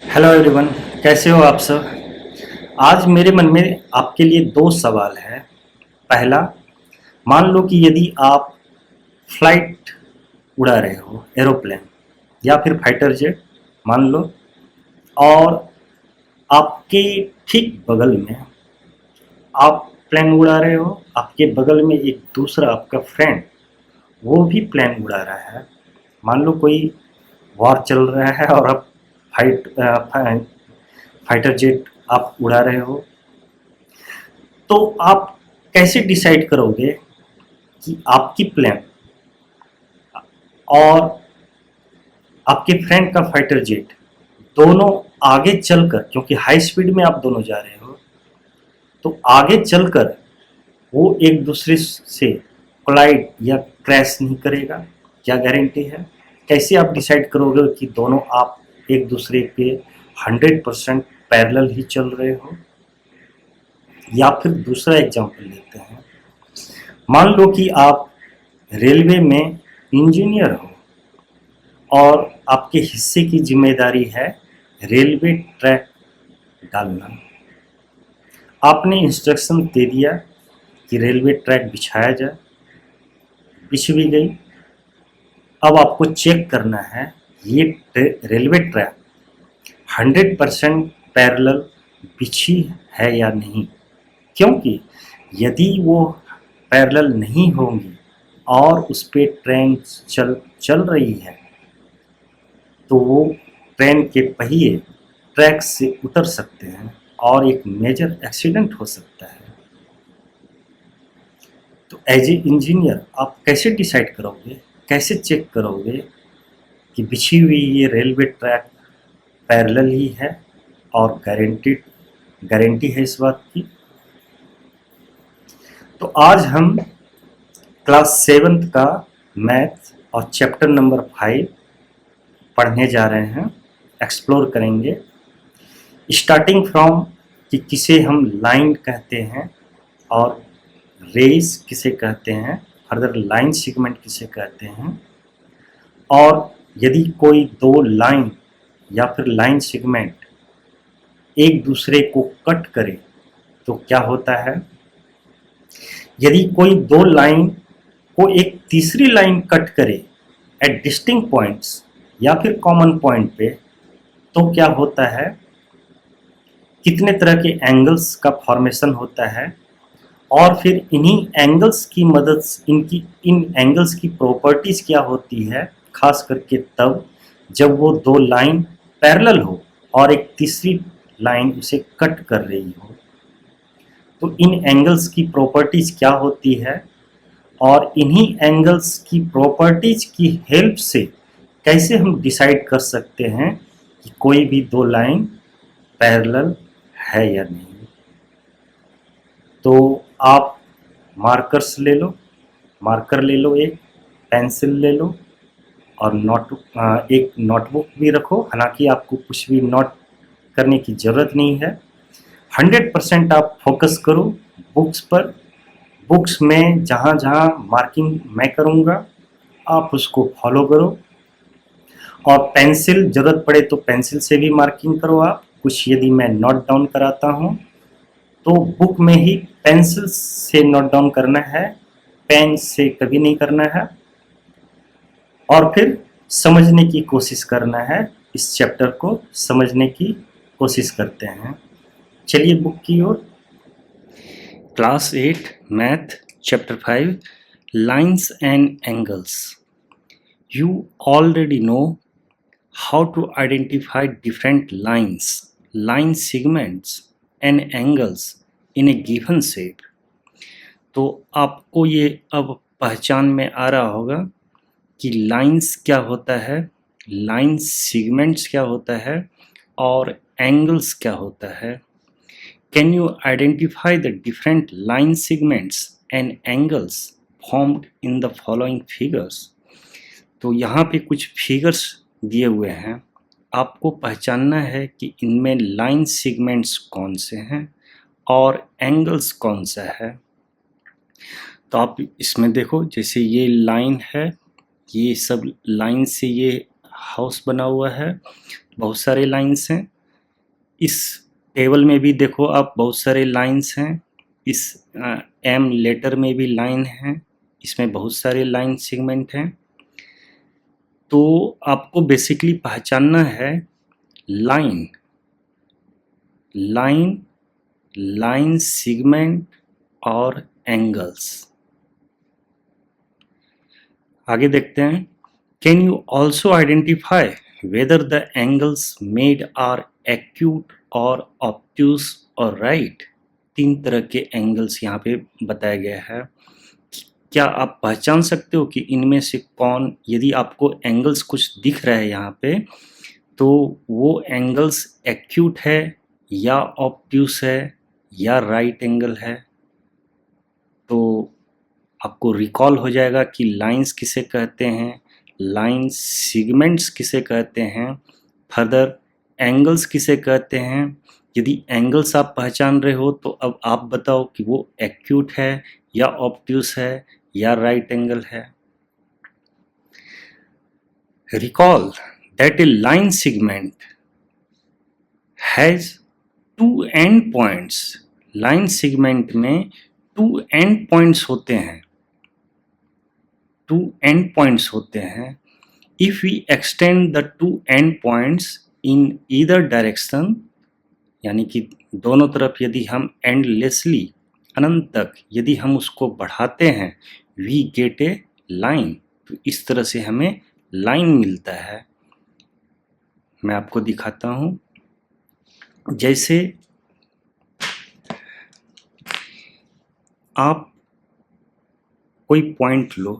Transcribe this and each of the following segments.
Hello everyone, कैसे हो आप सब। आज मेरे मन में आपके लिए दो सवाल है। पहला, मान लो कि यदि आप फ्लाइट उड़ा रहे हो, एरोप्लेन या फिर फाइटर जेट मान लो, और आपके ठीक बगल में आप प्लेन उड़ा रहे हो, आपके बगल में एक दूसरा आपका फ्रेंड वो भी प्लेन उड़ा रहा है। मान लो कोई वॉर चल रहा है और आप फाइटर जेट आप उड़ा रहे हो, तो आप कैसे डिसाइड करोगे कि आपकी प्लेन और आपके फ्रेंड का फाइटर जेट दोनों आगे चलकर, क्योंकि हाई स्पीड में आप दोनों जा रहे हो, तो आगे चलकर वो एक दूसरे से कोलाइड या क्रैश नहीं करेगा? क्या गारंटी है? कैसे आप डिसाइड करोगे कि दोनों आप एक दूसरे के 100% पैरेलल ही चल रहे हो? या फिर दूसरा एग्जांपल लेते हैं। मान लो कि आप रेलवे में इंजीनियर हो और आपके हिस्से की जिम्मेदारी है रेलवे ट्रैक डालना। आपने इंस्ट्रक्शन दे दिया कि रेलवे ट्रैक बिछाया जाए, बिछ भी गई। अब आपको चेक करना है ये रेलवे ट्रैक 100% पैरेलल बिछी है या नहीं, क्योंकि यदि वो पैरेलल नहीं होंगी और उस पर ट्रेन चल चल रही है तो वो ट्रेन के पहिए ट्रैक से उतर सकते हैं और एक मेजर एक्सीडेंट हो सकता है। तो एज ए इंजीनियर आप कैसे डिसाइड करोगे, कैसे चेक करोगे कि बिछी हुई ये रेलवे ट्रैक पैरेलल ही है और गारंटी है इस बात की? तो आज हम क्लास 7th का मैथ और चैप्टर नंबर 5 पढ़ने जा रहे हैं, एक्सप्लोर करेंगे। स्टार्टिंग फ्रॉम कि किसे हम लाइन कहते हैं और रेस किसे कहते हैं, फर्दर लाइन सेगमेंट किसे कहते हैं, और यदि कोई दो लाइन या फिर लाइन सेगमेंट एक दूसरे को कट करे तो क्या होता है। यदि कोई दो लाइन को एक तीसरी लाइन कट करे एट डिस्टिंक्ट पॉइंट्स या फिर कॉमन पॉइंट पे, तो क्या होता है, कितने तरह के एंगल्स का फॉर्मेशन होता है, और फिर इन्हीं एंगल्स की मदद इन एंगल्स की प्रॉपर्टीज क्या होती है, खास करके तब जब वो दो लाइन पैरेलल हो और एक तीसरी लाइन उसे कट कर रही हो। तो इन एंगल्स की प्रॉपर्टीज क्या होती है और इन्हीं एंगल्स की प्रॉपर्टीज की हेल्प से कैसे हम डिसाइड कर सकते हैं कि कोई भी दो लाइन पैरेलल है या नहीं। तो आप मार्कर्स ले लो, मार्कर ले लो, एक पेंसिल ले लो और एक नोटबुक भी रखो। हालांकि आपको कुछ भी नोट करने की ज़रूरत नहीं है, 100% आप फोकस करो बुक्स पर। बुक्स में जहाँ जहाँ मार्किंग मैं करूँगा आप उसको फॉलो करो, और पेंसिल ज़रूरत पड़े तो पेंसिल से भी मार्किंग करो। आप कुछ यदि मैं नोट डाउन कराता हूँ तो बुक में ही पेंसिल से नोट डाउन करना है, पेन से कभी नहीं करना है, और फिर समझने की कोशिश करना है। इस चैप्टर को समझने की कोशिश करते हैं। चलिए बुक की ओर। Class 8 math chapter 5 lines and angles. You already know how to identify different lines, line segments and angles in a given shape. तो आपको ये अब पहचान में आ रहा होगा कि लाइंस क्या होता है, लाइन सेगमेंट्स क्या होता है और एंगल्स क्या होता है। Can you identify the different line segments and angles formed in the following figures. तो यहाँ पे कुछ फिगर्स दिए हुए हैं, आपको पहचानना है कि इनमें लाइन सेगमेंट्स कौन से हैं और एंगल्स कौन सा है। तो आप इसमें देखो, जैसे ये लाइन है, ये सब लाइन से ये हाउस बना हुआ है, बहुत सारे लाइन्स हैं। इस टेबल में भी देखो आप बहुत सारे लाइंस हैं, इस एम लेटर में भी लाइन है, इसमें बहुत सारे लाइन सेगमेंट हैं। तो आपको बेसिकली पहचानना है लाइन, लाइन, लाइन सेगमेंट और एंगल्स। आगे देखते हैं। Can you also identify whether the angles made are acute और ऑब्ट्यूस और राइट? 3 तरह के एंगल्स यहाँ पे बताया गया है। क्या आप पहचान सकते हो कि इनमें से कौन, यदि आपको एंगल्स कुछ दिख रहा है यहाँ पे, तो वो एंगल्स एक्यूट है या ऑब्ट्यूस है या राइट एंगल है? तो आपको रिकॉल हो जाएगा कि लाइंस किसे कहते हैं, लाइन सेगमेंट्स किसे कहते हैं, फर्दर एंगल्स किसे कहते हैं। यदि एंगल्स आप पहचान रहे हो तो अब आप बताओ कि वो एक्यूट है या ऑब्ट्यूस है या राइट एंगल है। Recall that A line segment has 2 end points. Line segment में 2 एंड पॉइंट्स होते हैं, 2 एंड पॉइंट्स होते हैं। If we extend the 2 end points in either direction, यानी कि दोनों तरफ यदि हम एंडलेसली, अनंत तक यदि हम उसको बढ़ाते हैं, वी गेट ए लाइन। तो इस तरह से हमें लाइन मिलता है। मैं आपको दिखाता हूं। जैसे आप कोई पॉइंट लो,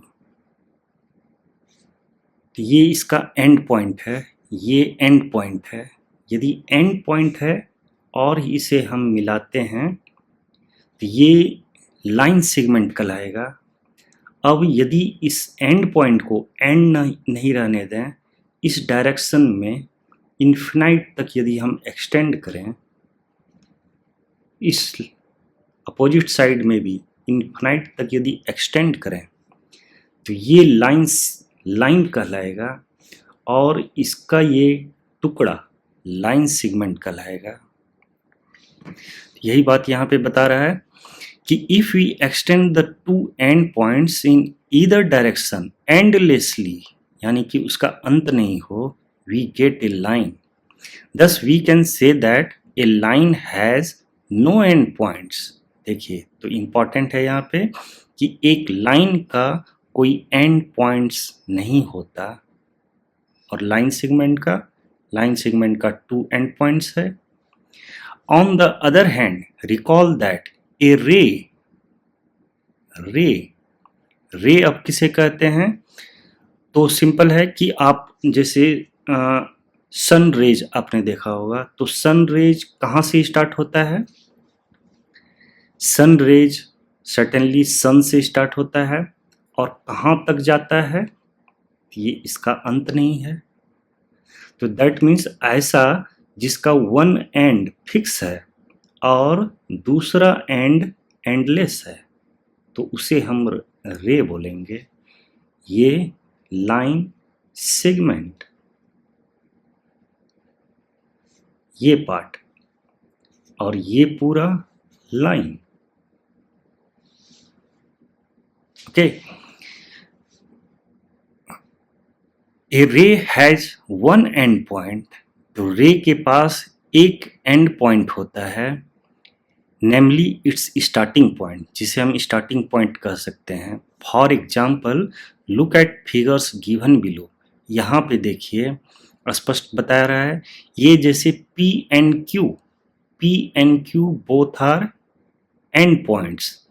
तो ये इसका एंड पॉइंट है, ये एंड पॉइंट है। यदि एंड पॉइंट है और इसे हम मिलाते हैं तो ये लाइन सेगमेंट कहलाएगा। अब यदि इस एंड पॉइंट को एंड नहीं रहने दें, इस डायरेक्शन में इन्फिनाइट तक यदि हम एक्सटेंड करें, इस अपोजिट साइड में भी इन्फिनाइट तक यदि एक्सटेंड करें, तो ये लाइन कहलाएगा और इसका ये टुकड़ा लाइन सेगमेंट कहलाएगा। यही बात यहाँ पे बता रहा है कि if we extend the 2 end points in either direction endlessly, यानी कि उसका अंत नहीं हो, we get a line. Thus we can say that a line has no end points। देखिए, तो इम्पॉर्टेंट है यहाँ पे कि एक लाइन का कोई एंड पॉइंट्स नहीं होता, और लाइन सेगमेंट का 2 एंड पॉइंट्स है। On the other hand, recall that a ray अब किसे कहते हैं? तो सिंपल है कि आप जैसे सन रेज आपने देखा होगा, तो सन रेज कहाँ से स्टार्ट होता है? सन रेज सर्टेनली सन से स्टार्ट होता है और कहाँ तक जाता है? ये इसका अंत नहीं है। तो दैट मीन्स ऐसा जिसका वन एंड फिक्स है और दूसरा एंड एंडलेस है, तो उसे हम रे बोलेंगे। ये लाइन सेगमेंट, ये पार्ट और ये पूरा लाइन। ओके, ए रे हैज वन एंड पॉइंट। तो रे के पास एक एंड पॉइंट होता है, नेमली इट्स स्टार्टिंग पॉइंट, जिसे हम स्टार्टिंग पॉइंट कह सकते हैं। For example look at figures given below. यहाँ पे देखिए स्पष्ट बता रहा है, ये जैसे P and Q both are end points,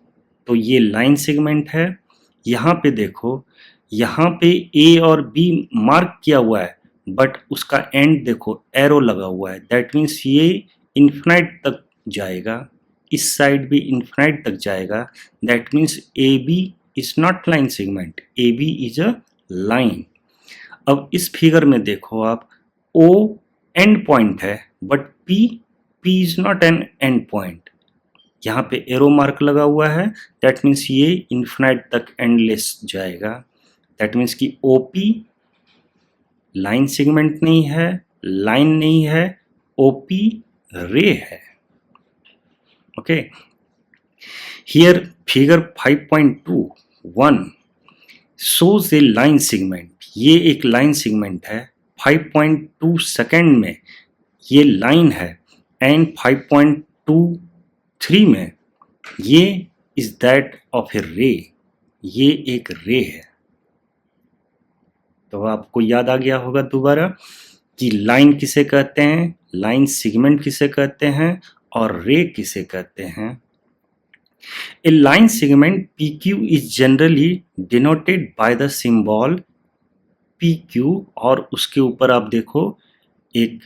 तो ये लाइन सेगमेंट है। यहाँ पे देखो, यहाँ पे ए और बी मार्क किया हुआ है, बट उसका एंड देखो एरो लगा हुआ है, दैट मीन्स ये इन्फिनाइट तक जाएगा, इस साइड भी इन्फिनाइट तक जाएगा, that means A B is not line segment, A B is a line. अब इस फिगर में देखो आप, ओ एंड पॉइंट है but P is not an end point. यहाँ पे एरो मार्क लगा हुआ है, दैट मीन्स ये इन्फिनाइट तक एंडलेस जाएगा। दैट मीन्स कि OP लाइन सेगमेंट नहीं है, लाइन नहीं है, OP रे है। Okay, here figure 5.21 shows a line segment, ये एक लाइन सेगमेंट है। 5.2 सेकेंड में ये लाइन है एंड 5.23 में ये इज दैट ऑफ ए रे, ये एक रे है। तो आपको याद आ गया होगा दोबारा कि लाइन किसे कहते हैं, लाइन सेगमेंट किसे कहते हैं और रे किसे कहते हैं। A line segment PQ is generally denoted by the symbol PQ और उसके ऊपर आप देखो एक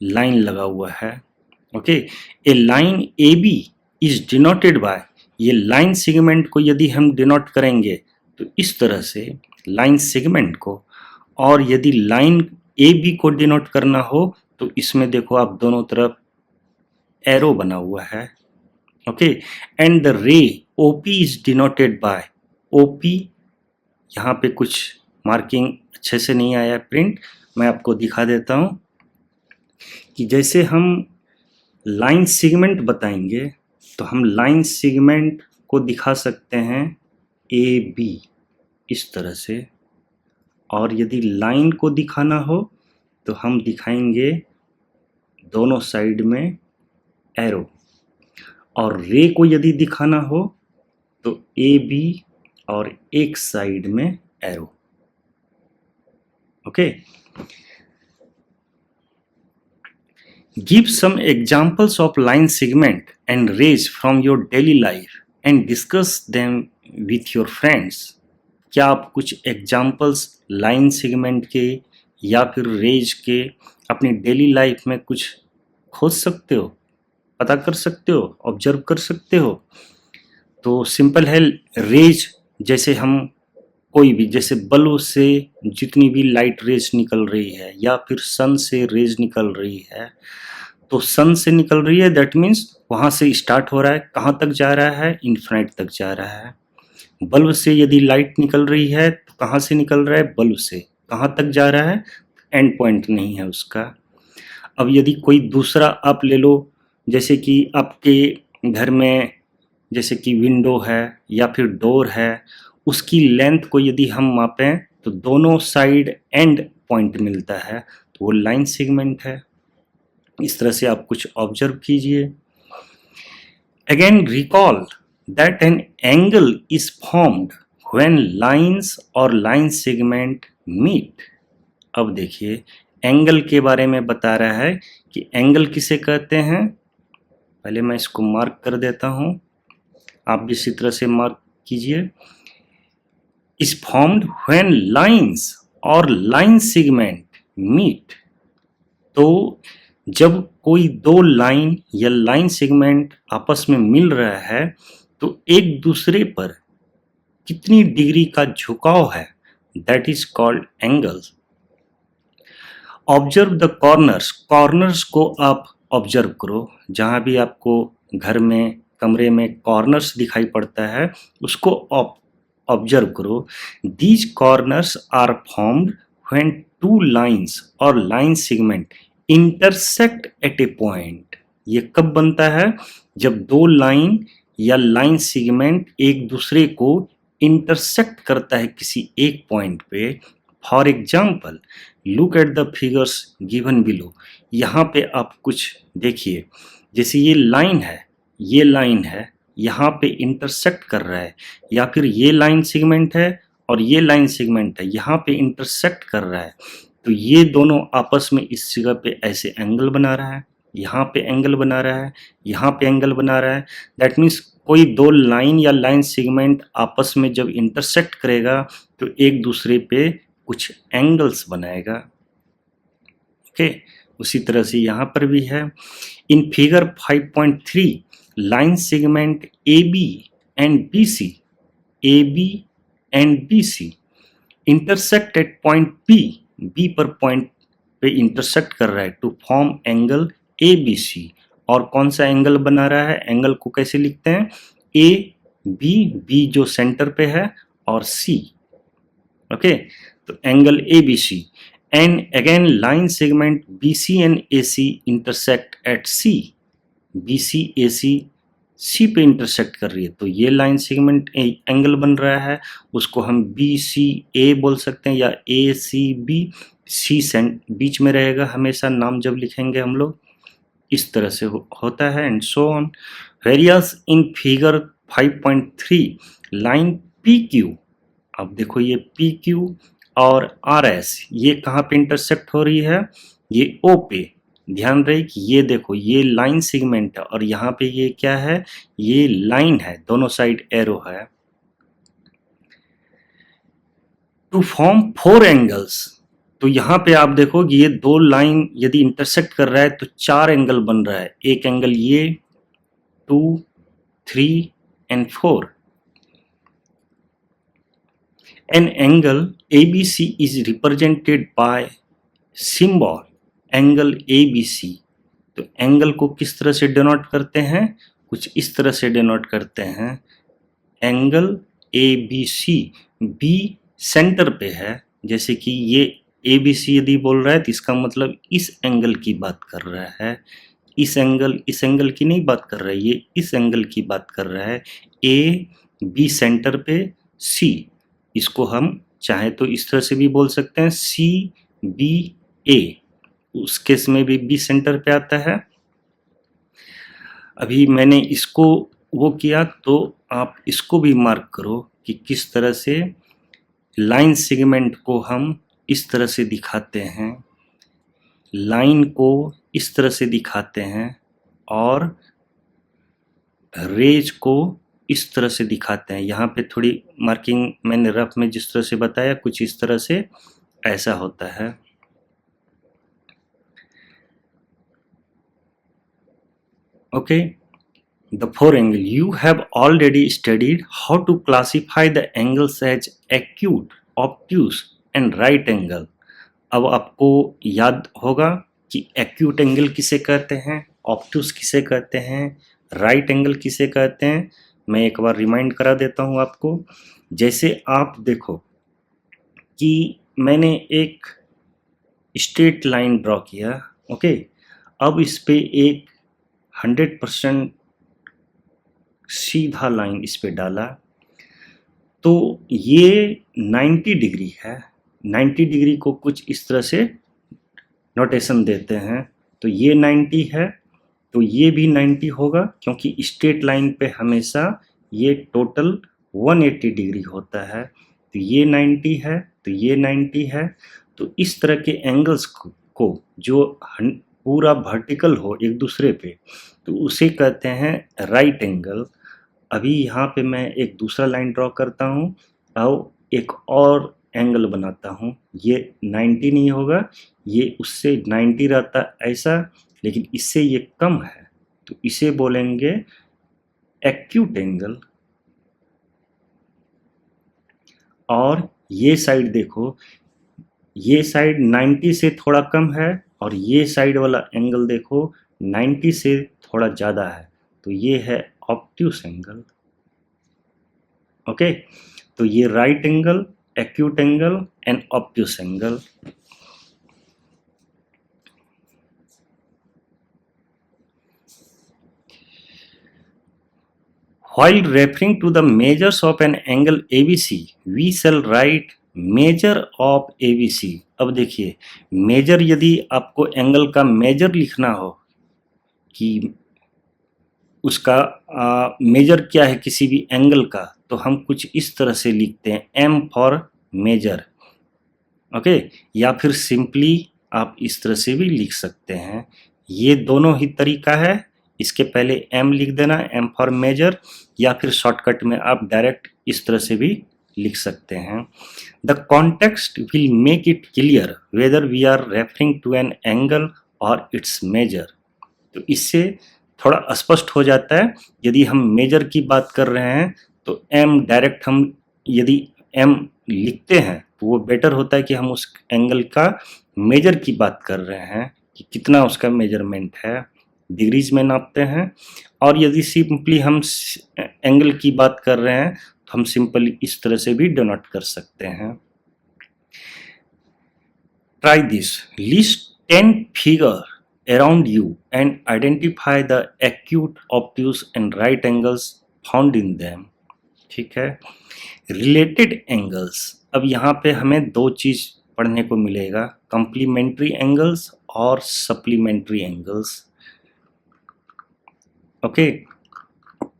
लाइन लगा हुआ है। Okay, A line AB is denoted by, ये लाइन सेगमेंट को यदि हम डिनोट करेंगे तो इस तरह से लाइन सेगमेंट को, और यदि लाइन AB को डिनोट करना हो तो इसमें देखो आप दोनों तरफ एरो बना हुआ है। ओके, एंड द रे OP is denoted by OP, यहाँ पे कुछ मार्किंग अच्छे से नहीं आया प्रिंट, मैं आपको दिखा देता हूँ कि जैसे हम लाइन सेगमेंट बताएंगे तो हम लाइन सेगमेंट को दिखा सकते हैं AB इस तरह से, और यदि लाइन को दिखाना हो तो हम दिखाएंगे दोनों साइड में एरो, और रे को यदि दिखाना हो तो AB और एक साइड में arrow. Okay, give some examples of line segment and rays from your daily life and discuss them with your friends. क्या आप कुछ एग्जांपल्स लाइन सेगमेंट के या फिर रेज के अपनी डेली लाइफ में कुछ खोज सकते हो, पता कर सकते हो, ऑब्जर्व कर सकते हो? तो सिंपल है, रेज जैसे हम कोई भी, जैसे बल्ब से जितनी भी लाइट रेज निकल रही है या फिर सन से रेज निकल रही है, तो सन से निकल रही है दैट मीन्स वहाँ से स्टार्ट हो रहा है, कहाँ तक जा रहा है, इन्फिनिट तक जा रहा है। बल्ब से यदि लाइट निकल रही है तो कहाँ से निकल रहा है, बल्ब से, कहाँ तक जा रहा है, एंड पॉइंट नहीं है उसका। अब यदि कोई दूसरा आप ले लो, जैसे कि आपके घर में जैसे कि विंडो है या फिर डोर है, उसकी लेंथ को यदि हम मापें तो दोनों साइड एंड पॉइंट मिलता है, तो वो लाइन सेगमेंट है। इस तरह से आप कुछ ऑब्जर्व कीजिए। Again recall that an angle is formed when lines और लाइन सेगमेंट मीट। अब देखिए एंगल के बारे में बता रहा है कि एंगल किसे कहते हैं। पहले मैं इसको मार्क कर देता हूं, आप भी इसी तरह से मार्क कीजिए। इज फॉर्म्ड व्हेन लाइंस और लाइन सेगमेंट मीट। तो जब कोई दो लाइन या लाइन सेगमेंट आपस में मिल रहा है तो एक दूसरे पर कितनी डिग्री का झुकाव है, that is called angles. Observe the corners, corners को आप ऑब्जर्व करो, जहां भी आपको घर में कमरे में कॉर्नर्स दिखाई पड़ता है उसको ऑब्जर्व करो। These corners are formed when two lines और line segment intersect at a point. ये कब बनता है, जब दो लाइन या लाइन सेगमेंट एक दूसरे को इंटरसेक्ट करता है किसी एक पॉइंट पे। For example look at the figures given below. यहाँ पे आप कुछ देखिए, जैसे ये लाइन है, ये लाइन है, यहाँ पे इंटरसेक्ट कर रहा है, या फिर ये लाइन सेगमेंट है और ये लाइन सेगमेंट है, यहाँ पे इंटरसेक्ट कर रहा है, तो ये दोनों आपस में इस जगह पे ऐसे एंगल बना रहा है, यहाँ पे एंगल बना रहा है, यहाँ पे एंगल बना रहा है। दैट मीन्स कोई दो लाइन या लाइन सेगमेंट आपस में जब इंटरसेक्ट करेगा तो एक दूसरे पे कुछ एंगल्स बनाएगा। ओके, उसी तरह से यहाँ पर भी है। In figure 5.3 line segment AB and BC, AB and BC intersect at point B पर पॉइंट पे इंटरसेक्ट कर रहा है टू फॉर्म एंगल ABC। और कौन सा एंगल बना रहा है, एंगल को कैसे लिखते हैं, B जो सेंटर पे है और C। ओके, तो angle ABC and again line segment BC and AC intersect at C। BC AC C पे इंटरसेक्ट कर रही है, तो ये लाइन सेगमेंट एंगल बन रहा है, उसको हम BCA बोल सकते हैं या ACB। C बीच में रहेगा हमेशा नाम जब लिखेंगे हम लोग, इस तरह से होता है and so on. Various in figure 5.3 line PQ। अब देखो ये PQ और RS ये कहाँ पे इंटरसेक्ट हो रही है, ये O पे। ध्यान रहे कि ये देखो ये लाइन सेगमेंट है और यहाँ पे ये क्या है, ये लाइन है, दोनों साइड एरो है। टू फॉर्म 4 एंगल्स, तो यहाँ पे आप देखो कि ये दो लाइन यदि इंटरसेक्ट कर रहा है तो 4 एंगल बन रहा है। एक एंगल ये 2, 3 and 4। An angle ABC is represented by symbol angle ABC। तो एंगल को किस तरह से डिनोट करते हैं, कुछ इस तरह से डिनोट करते हैं। एंगल ABC, B सेंटर पे है, जैसे कि ये ABC यदि बोल रहा है तो इसका मतलब इस एंगल की बात कर रहा है। इस एंगल की नहीं बात कर रहा है, ये इस एंगल की बात कर रहा है। AB सेंटर पे, C इसको हम चाहे तो इस तरह से भी बोल सकते हैं CBA, उस केस में भी B सेंटर पे आता है। अभी मैंने इसको वो किया, तो आप इसको भी मार्क करो कि किस तरह से लाइन सेगमेंट को हम इस तरह से दिखाते हैं, लाइन को इस तरह से दिखाते हैं और रेज को इस तरह से दिखाते हैं। यहाँ पे थोड़ी मार्किंग मैंने रफ में जिस तरह से बताया कुछ इस तरह से ऐसा होता है। Okay, the 4 angle you have already studied how to classify the angles as acute, obtuse and right angle. अब आपको याद होगा कि एक्यूट एंगल किसे कहते हैं, ऑब्ट्यूस किसे कहते हैं, राइट एंगल किसे कहते हैं। मैं एक बार रिमाइंड करा देता हूँ आपको। जैसे आप देखो कि मैंने एक स्ट्रेट लाइन ड्रॉ किया, ओके, अब इस पे एक 100% सीधा लाइन इस पे डाला, तो ये 90 डिग्री है। 90 डिग्री को कुछ इस तरह से नोटेशन देते हैं, तो ये 90 है, तो ये भी 90 होगा, क्योंकि स्ट्रेट लाइन पे हमेशा ये टोटल 180 डिग्री होता है। तो ये 90 है, तो ये 90 है। तो इस तरह के एंगल्स को जो पूरा वर्टिकल हो एक दूसरे पे, तो उसे कहते हैं राइट एंगल। अभी यहाँ पे मैं एक दूसरा लाइन ड्रॉ करता हूँ और एक और एंगल बनाता हूँ। ये 90 नहीं होगा, ये उससे 90 रहता ऐसा, लेकिन इससे ये कम है, तो इसे बोलेंगे एक्यूट एंगल। और ये साइड देखो, ये साइड 90 से थोड़ा कम है और ये साइड वाला एंगल देखो 90 से थोड़ा ज़्यादा है, तो ये है ऑब्ट्यूस एंगल। ओके, तो ये right angle, acute angle and obtuse angle. While referring to the measures of an angle ABC, we shall write measure of ABC। अब देखिए, मेजर यदि आपको एंगल का मेजर लिखना हो कि उसका मेजर क्या है किसी भी एंगल का, तो हम कुछ इस तरह से लिखते हैं, M फॉर मेजर। ओके, या फिर सिंपली आप इस तरह से भी लिख सकते हैं। ये दोनों ही तरीका है, इसके पहले M लिख देना, M फॉर मेजर, या फिर शॉर्टकट में आप डायरेक्ट इस तरह से भी लिख सकते हैं। The context will make it clear whether we are referring to an angle or its measure. तो इससे थोड़ा स्पष्ट हो जाता है, यदि हम मेजर की बात कर रहे हैं तो M डायरेक्ट हम यदि M लिखते हैं तो वो बेटर होता है कि हम उस एंगल का मेजर की बात कर रहे हैं कि कितना उसका मेजरमेंट है, डिग्रीज में नापते हैं। और यदि सिंपली हम एंगल की बात कर रहे हैं तो हम सिंपली इस तरह से भी डिनोट कर सकते हैं। Try this. List 10 figures around you and identify the acute, obtuse and right angles found in them. ठीक है. Related angles. अब यहाँ पे हमें दो चीज पढ़ने को मिलेगा, complementary angles और supplementary angles. ओके.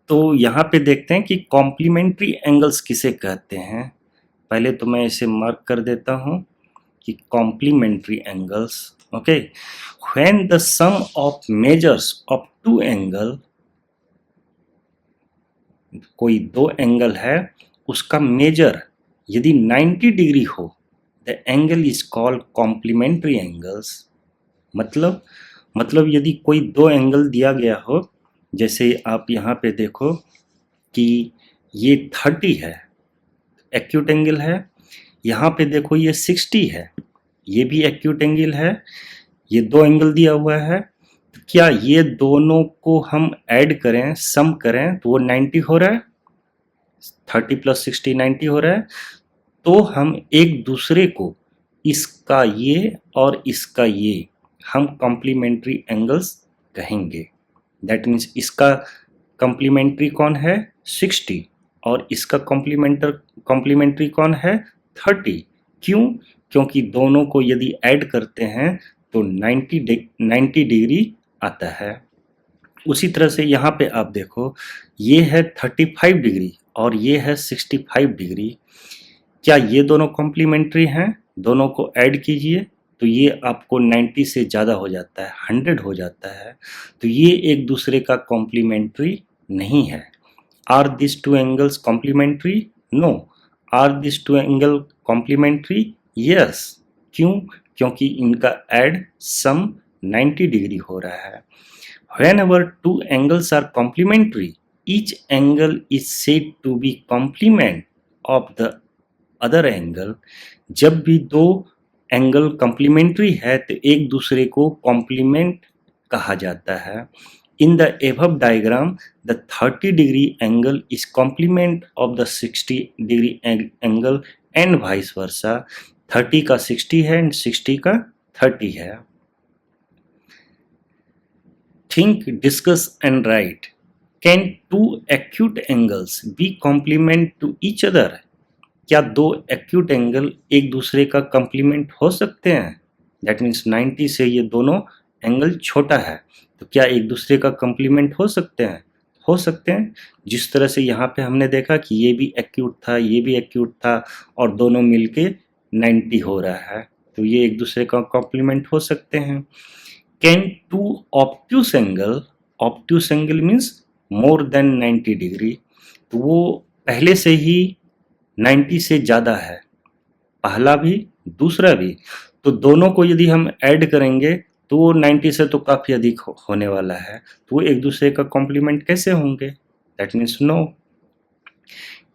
तो यहाँ पे देखते हैं कि कॉम्प्लीमेंट्री एंगल्स किसे कहते हैं. पहले तो मैं इसे मार्क कर देता हूँ कि complementary angles. Okay. When the sum of measures of two angle, कोई दो एंगल है उसका मेजर यदि 90 डिग्री हो, the angle is called complementary angles. मतलब यदि कोई दो एंगल दिया गया हो, जैसे आप यहाँ पे देखो कि ये 30 है, एक्यूट एंगल है. यहाँ पे देखो ये 60 है, ये भी एक्यूट एंगल है. ये दो एंगल दिया हुआ है, तो क्या ये दोनों को हम ऐड करें, सम करें तो वो 90 हो रहा है. 30 + 60 90 हो रहा है. तो हम एक दूसरे को, इसका ये और इसका ये, हम कॉम्प्लीमेंट्री एंगल्स कहेंगे. दैट मीन्स इसका कॉम्प्लीमेंट्री कौन है 60 और इसका कॉम्प्लीमेंट्री कौन है 30. क्यों? क्योंकि दोनों को यदि ऐड करते हैं तो 90 डिग्री आता है. उसी तरह से यहाँ पे आप देखो, ये है 35 डिग्री और ये है 65 डिग्री. क्या ये दोनों कॉम्प्लीमेंट्री हैं? दोनों को ऐड कीजिए तो ये आपको 90 से ज़्यादा हो जाता है, 100 हो जाता है. तो ये एक दूसरे का कॉम्प्लीमेंट्री नहीं है. Are this two angles complementary? No. Are this two angle complementary? Yes. क्यों? क्योंकि इनका ऐड सम 90 डिग्री हो रहा है. Whenever two angles are complementary, each angle is said to be complement of the other angle. जब भी दो angle complementary है तो एक दूसरे को कॉम्प्लीमेंट कहा जाता है. In the above diagram the 30 degree angle is complement of the 60 degree angle and vice versa. 30 का 60 है एंड 60 का 30 है. Think, discuss and write. Can two acute angles be complement to each other? क्या दो acute angle एक दूसरे का complement हो सकते हैं? दैट मीन्स 90 से ये दोनों एंगल छोटा है, तो क्या एक दूसरे का कंप्लीमेंट हो सकते हैं? हो सकते हैं. जिस तरह से यहाँ पे हमने देखा कि ये भी एक्यूट था, ये भी एक्यूट था और दोनों मिलके 90 हो रहा है, तो ये एक दूसरे का कॉम्प्लीमेंट हो सकते हैं. Can two obtuse angle means more than 90 degree, तो वो पहले से ही 90 से ज़्यादा है, पहला भी दूसरा भी, तो दोनों को यदि हम ऐड करेंगे तो वो 90 से तो काफ़ी अधिक होने वाला है, तो वो एक दूसरे का कॉम्प्लीमेंट कैसे होंगे? That means no.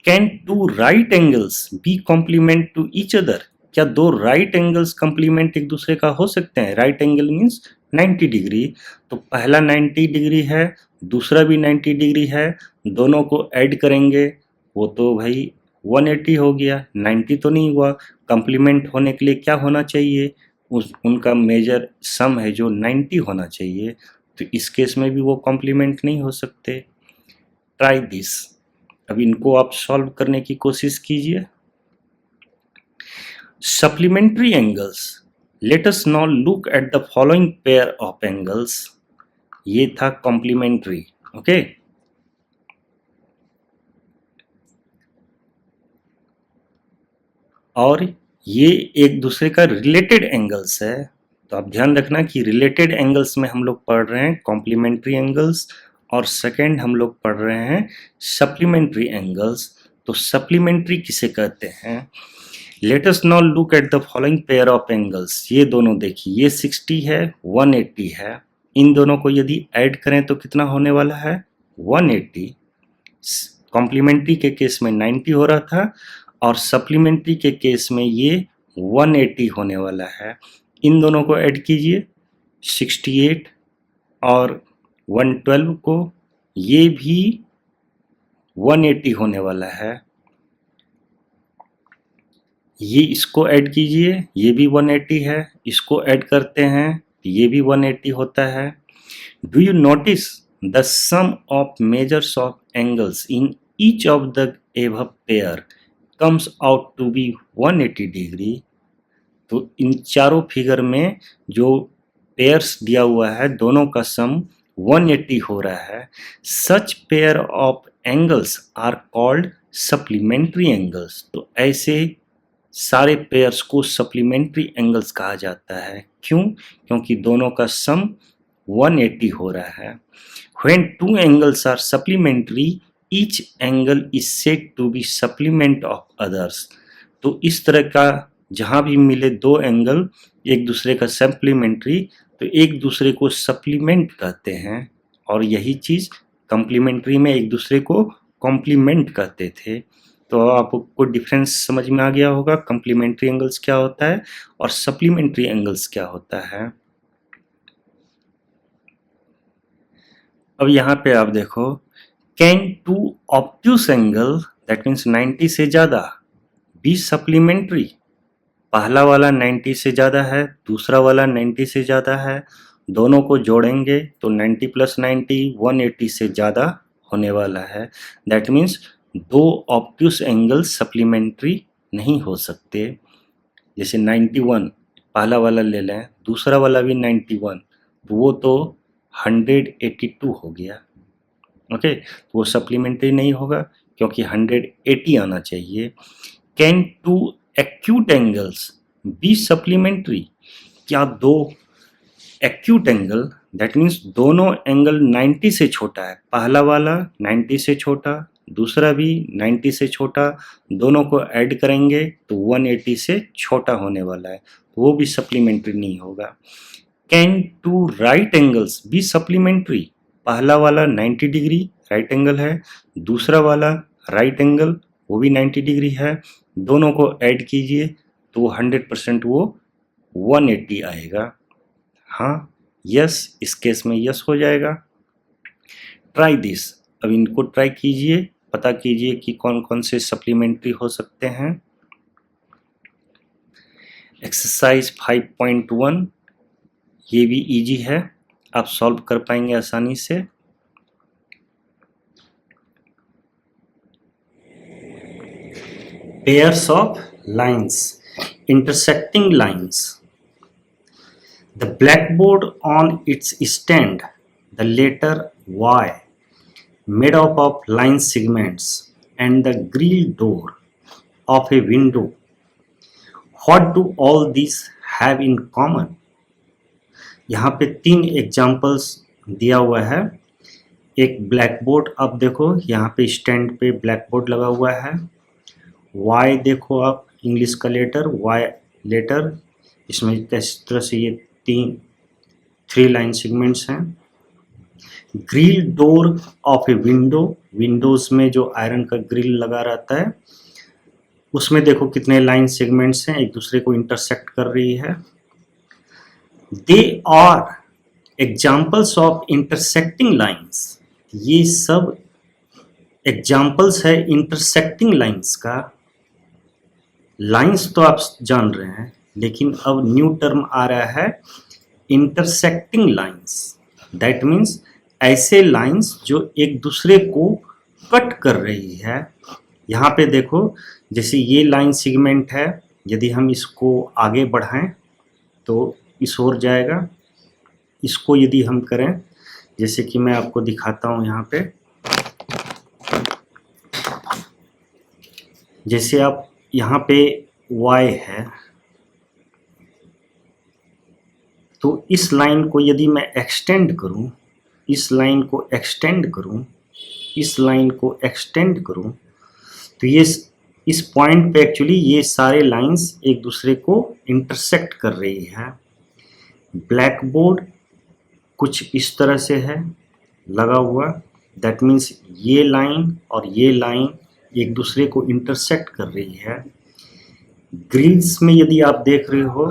Can two right angles be complement to each other? क्या दो राइट एंगल्स कॉम्प्लीमेंट एक दूसरे का हो सकते हैं? राइट एंगल मीन्स 90 डिग्री, तो पहला 90 डिग्री है, दूसरा भी 90 डिग्री है, दोनों को ऐड करेंगे वो तो भाई 180 हो गया. 90 तो नहीं हुआ. कॉम्प्लीमेंट होने के लिए क्या होना चाहिए? उनका मेजर सम है जो 90 होना चाहिए, तो इस केस में भी वो कॉम्प्लीमेंट नहीं हो सकते. Try this. अब इनको आप सॉल्व करने की कोशिश कीजिए. Supplementary angles. Let us now look at the following pair of angles. ये था कॉम्प्लीमेंट्री. ओके. और ये एक दूसरे का रिलेटेड एंगल्स है, तो आप ध्यान रखना कि रिलेटेड एंगल्स में हम लोग पढ़ रहे हैं कॉम्प्लीमेंट्री एंगल्स और सेकंड हम लोग पढ़ रहे हैं सप्लीमेंट्री एंगल्स. तो सप्लीमेंट्री किसे कहते हैं? Let us now look at the following pair of angles. ये दोनों देखिए, ये 60 है, 180 है. इन दोनों को यदि ऐड करें तो कितना होने वाला है? 180. कॉम्प्लीमेंट्री के केस में 90 हो रहा था और सप्लीमेंट्री के केस में ये 180 होने वाला है. इन दोनों को ऐड कीजिए, 68 और 112 को, ये भी 180 होने वाला है. ये इसको ऐड कीजिए, ये भी 180 है, इसको ऐड करते हैं तो ये भी 180 होता है। Do you notice the sum of measures of angles in each of the above pair comes out to be 180 degree. तो इन चारों फिगर में जो पेयर्स दिया हुआ है दोनों का सम 180 हो रहा है। Such pair of angles are called supplementary angles. तो ऐसे सारे पेयर्स को सप्लीमेंट्री एंगल्स कहा जाता है। क्यों? क्योंकि दोनों का सम 180 हो रहा है। When two angles are supplementary, each angle is said to be supplement of others। तो इस तरह का जहां भी मिले दो एंगल एक दूसरे का सप्लीमेंट्री तो एक दूसरे को सप्लीमेंट कहते हैं, और यही चीज कॉम्प्लीमेंट्री में एक दूसरे को कॉम्प्लीमेंट कहते थे। तो आपको डिफरेंस समझ में आ गया होगा, कॉम्प्लीमेंट्री एंगल्स क्या होता है और सप्लीमेंट्री एंगल्स क्या होता है। अब यहाँ पे आप देखो, can two obtuse angle that means 90 से ज्यादा बी सप्लीमेंट्री। पहला वाला 90 से ज्यादा है, दूसरा वाला 90 से ज्यादा है, दोनों को जोड़ेंगे तो 90 प्लस 90 180 से ज्यादा होने वाला है। दैट मीन्स दो ऑब्ट्यूस एंगल सप्लीमेंट्री नहीं हो सकते। जैसे 91 पहला वाला ले लें, दूसरा वाला भी 91, तो वो तो 182 हो गया। ओके, तो वो सप्लीमेंट्री नहीं होगा क्योंकि 180 आना चाहिए। Can two acute angles be supplementary. क्या दो एक्यूट एंगल दैट मीन्स दोनों एंगल 90 से छोटा है, पहला वाला 90 से छोटा, दूसरा भी 90 से छोटा, दोनों को ऐड करेंगे तो 180 से छोटा होने वाला है, तो वो भी सप्लीमेंट्री नहीं होगा। Can two right angles be supplementary. पहला वाला 90 डिग्री राइट एंगल है, दूसरा वाला राइट एंगल वो भी 90 डिग्री है, दोनों को ऐड कीजिए तो 100% वो 180 आएगा। हाँ, यस, इस केस में यस हो जाएगा। Try this. अब इनको ट्राई कीजिए, पता कीजिए कि कौन कौन से सप्लीमेंट्री हो सकते हैं। एक्सरसाइज 5.1 ये भी इजी है, आप सॉल्व कर पाएंगे आसानी से। Pairs of lines, intersecting lines. The blackboard on its stand, the letter Y, made up of line segments, and the grill door of a window. What do all these have in common? यहाँ पे 3 examples दिया हुआ है। एक black board, अब देखो यहाँ पे स्टैंड पे ब्लैक बोर्ड लगा हुआ है। वाई देखो आप, इंग्लिश का लेटर वाई लेटर, इसमें किस तरह से ये 3 लाइन सेगमेंट्स हैं। Grill door of a window, Windows में जो आयरन का ग्रिल लगा रहता है उसमें देखो कितने लाइन सेगमेंट्स हैं, एक दूसरे को इंटरसेक्ट कर रही है। They are examples of intersecting lines. ये सब एग्जाम्पल्स है इंटरसेक्टिंग लाइन्स का। लाइन्स तो आप जान रहे हैं, लेकिन अब न्यू टर्म आ रहा है इंटरसेक्टिंग लाइन्स। दैट मीन्स ऐसे लाइन्स जो एक दूसरे को कट कर रही है। यहाँ पे देखो, जैसे ये लाइन सेगमेंट है, यदि हम इसको आगे बढ़ाएं तो इस ओर जाएगा। इसको यदि हम करें, जैसे कि मैं आपको दिखाता हूं यहाँ पे, जैसे आप यहाँ पे y है, तो इस लाइन को यदि मैं एक्सटेंड करूं, इस लाइन को एक्सटेंड करूं, इस लाइन को एक्सटेंड करूं, तो ये इस पॉइंट पे एक्चुअली ये सारे लाइंस एक दूसरे को इंटरसेक्ट कर रही है। ब्लैक बोर्ड कुछ इस तरह से है लगा हुआ, दैट मीन्स ये लाइन और ये लाइन एक दूसरे को इंटरसेक्ट कर रही है। ग्रिल्स में यदि आप देख रहे हो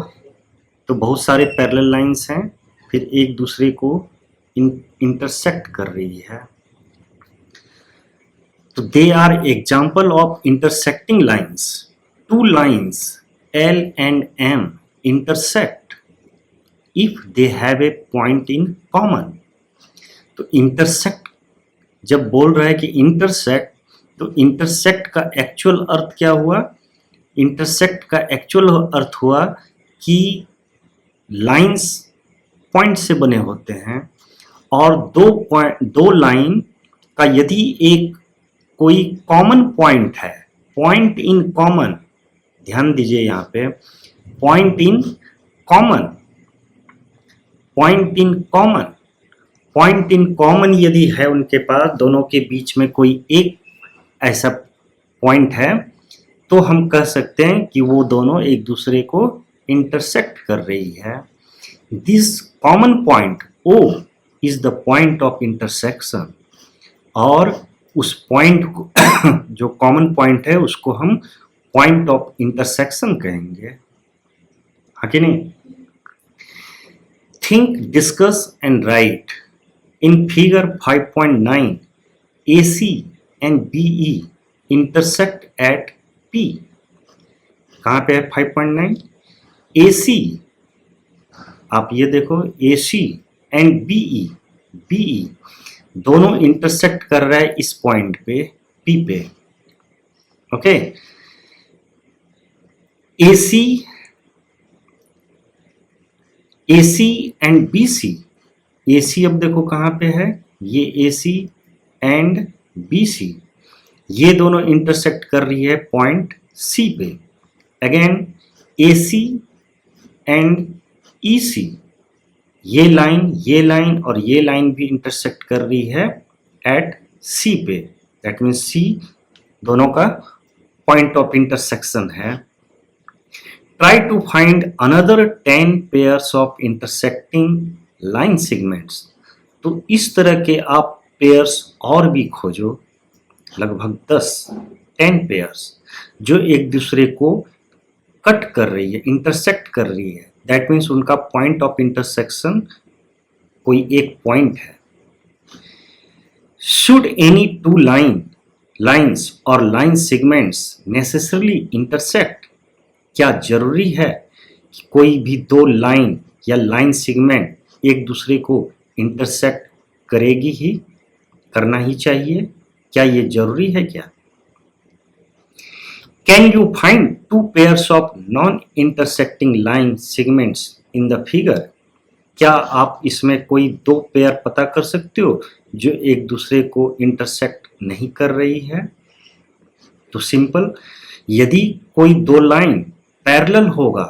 तो बहुत सारे पैरेलल लाइंस हैं, फिर एक दूसरे को इंटरसेक्ट कर रही है। तो they are example of intersecting lines. 2 lines L and M intersect if they have a point in common. तो इंटरसेक्ट जब बोल रहा है कि इंटरसेक्ट, तो इंटरसेक्ट का एक्चुअल अर्थ क्या हुआ? इंटरसेक्ट का एक्चुअल अर्थ हुआ कि लाइंस पॉइंट से बने होते हैं और दो लाइन का यदि एक कोई कॉमन पॉइंट है, पॉइंट इन कॉमन, ध्यान दीजिए यहाँ पे, point in common, point in common, point in common यदि है उनके पास, दोनों के बीच में कोई एक ऐसा पॉइंट है, तो हम कह सकते हैं कि वो दोनों एक दूसरे को इंटरसेक्ट कर रही है। This common point O is the point of intersection, और उस पॉइंट को जो कॉमन पॉइंट है उसको हम पॉइंट ऑफ इंटरसेक्शन कहेंगे, हाँ कि नहीं? Think, discuss and right. In figure 5.9 AC and BE intersect at P। कहाँ पे है 5.9? AC, आप ये देखो, AC एंड BE दोनों इंटरसेक्ट कर रहा है इस पॉइंट पे, P पे। Okay, AC and BC। AC अब देखो कहाँ पे है, ये AC एंड BC, ये दोनों इंटरसेक्ट कर रही है पॉइंट C पे। अगेन AC एंड EC, ये लाइन और ये लाइन भी इंटरसेक्ट कर रही है एट C पे। दैट मीन्स C दोनों का पॉइंट ऑफ इंटरसेक्शन है। Try to find another 10 pairs of intersecting line segments. तो इस तरह के आप पेयर्स और भी खोजो, लगभग 10 पेयर्स जो एक दूसरे को कट कर रही है, इंटरसेक्ट कर रही है। दैट मीन्स उनका पॉइंट ऑफ इंटरसेक्शन कोई एक पॉइंट है। शुड एनी टू लाइन्स और लाइन सेगमेंट्स नेसेसरली इंटरसेक्ट? क्या जरूरी है कि कोई भी दो लाइन या लाइन सेगमेंट एक दूसरे को इंटरसेक्ट करेगी ही, करना ही चाहिए? क्या ये जरूरी है क्या? Can you find two pairs of non-intersecting line segments in the figure? क्या आप इसमें कोई दो पेयर पता कर सकते हो जो एक दूसरे को इंटरसेक्ट नहीं कर रही है? तो सिंपल, यदि कोई दो लाइन पैरेलल होगा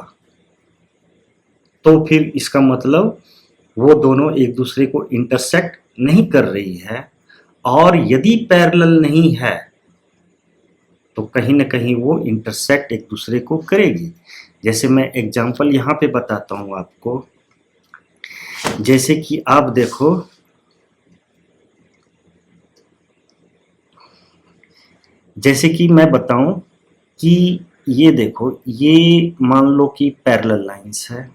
तो फिर इसका मतलब वो दोनों एक दूसरे को इंटरसेक्ट नहीं कर रही है, और यदि पैरेलल नहीं है तो कहीं ना कहीं वो इंटरसेक्ट एक दूसरे को करेगी। जैसे मैं एग्जांपल यहाँ पे बताता हूँ आपको। जैसे कि आप देखो, जैसे कि मैं बताऊं कि ये देखो, ये मान लो कि पैरेलल लाइंस है।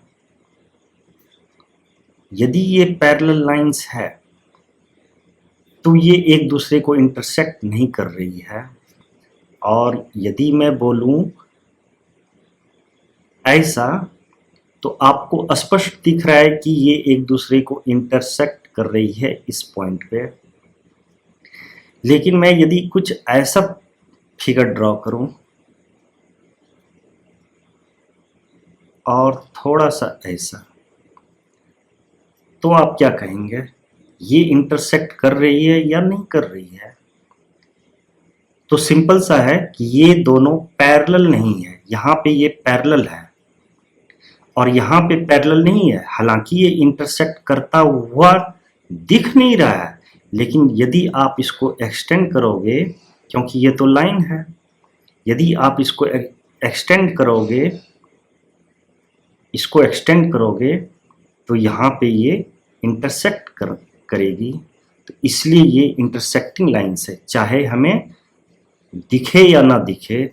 यदि ये पैरेलल लाइंस है तो ये एक दूसरे को इंटरसेक्ट नहीं कर रही है, और यदि मैं बोलूं ऐसा तो आपको स्पष्ट दिख रहा है कि ये एक दूसरे को इंटरसेक्ट कर रही है इस पॉइंट पे। लेकिन मैं यदि कुछ ऐसा फिगर ड्रॉ करूं और थोड़ा सा ऐसा, तो आप क्या कहेंगे? ये इंटरसेक्ट कर रही है या नहीं कर रही है? तो सिंपल सा है कि ये दोनों पैरेलल नहीं है। यहाँ पे ये पैरेलल है और यहाँ पे पैरेलल नहीं है। हालांकि ये इंटरसेक्ट करता हुआ दिख नहीं रहा है, लेकिन यदि आप इसको एक्सटेंड करोगे, क्योंकि ये तो लाइन है, यदि आप इसको एक्सटेंड करोगे तो यहाँ पे ये इंटरसेक्ट करेगी। तो इसलिए ये इंटरसेक्टिंग लाइन्स है, चाहे हमें दिखे या ना दिखे।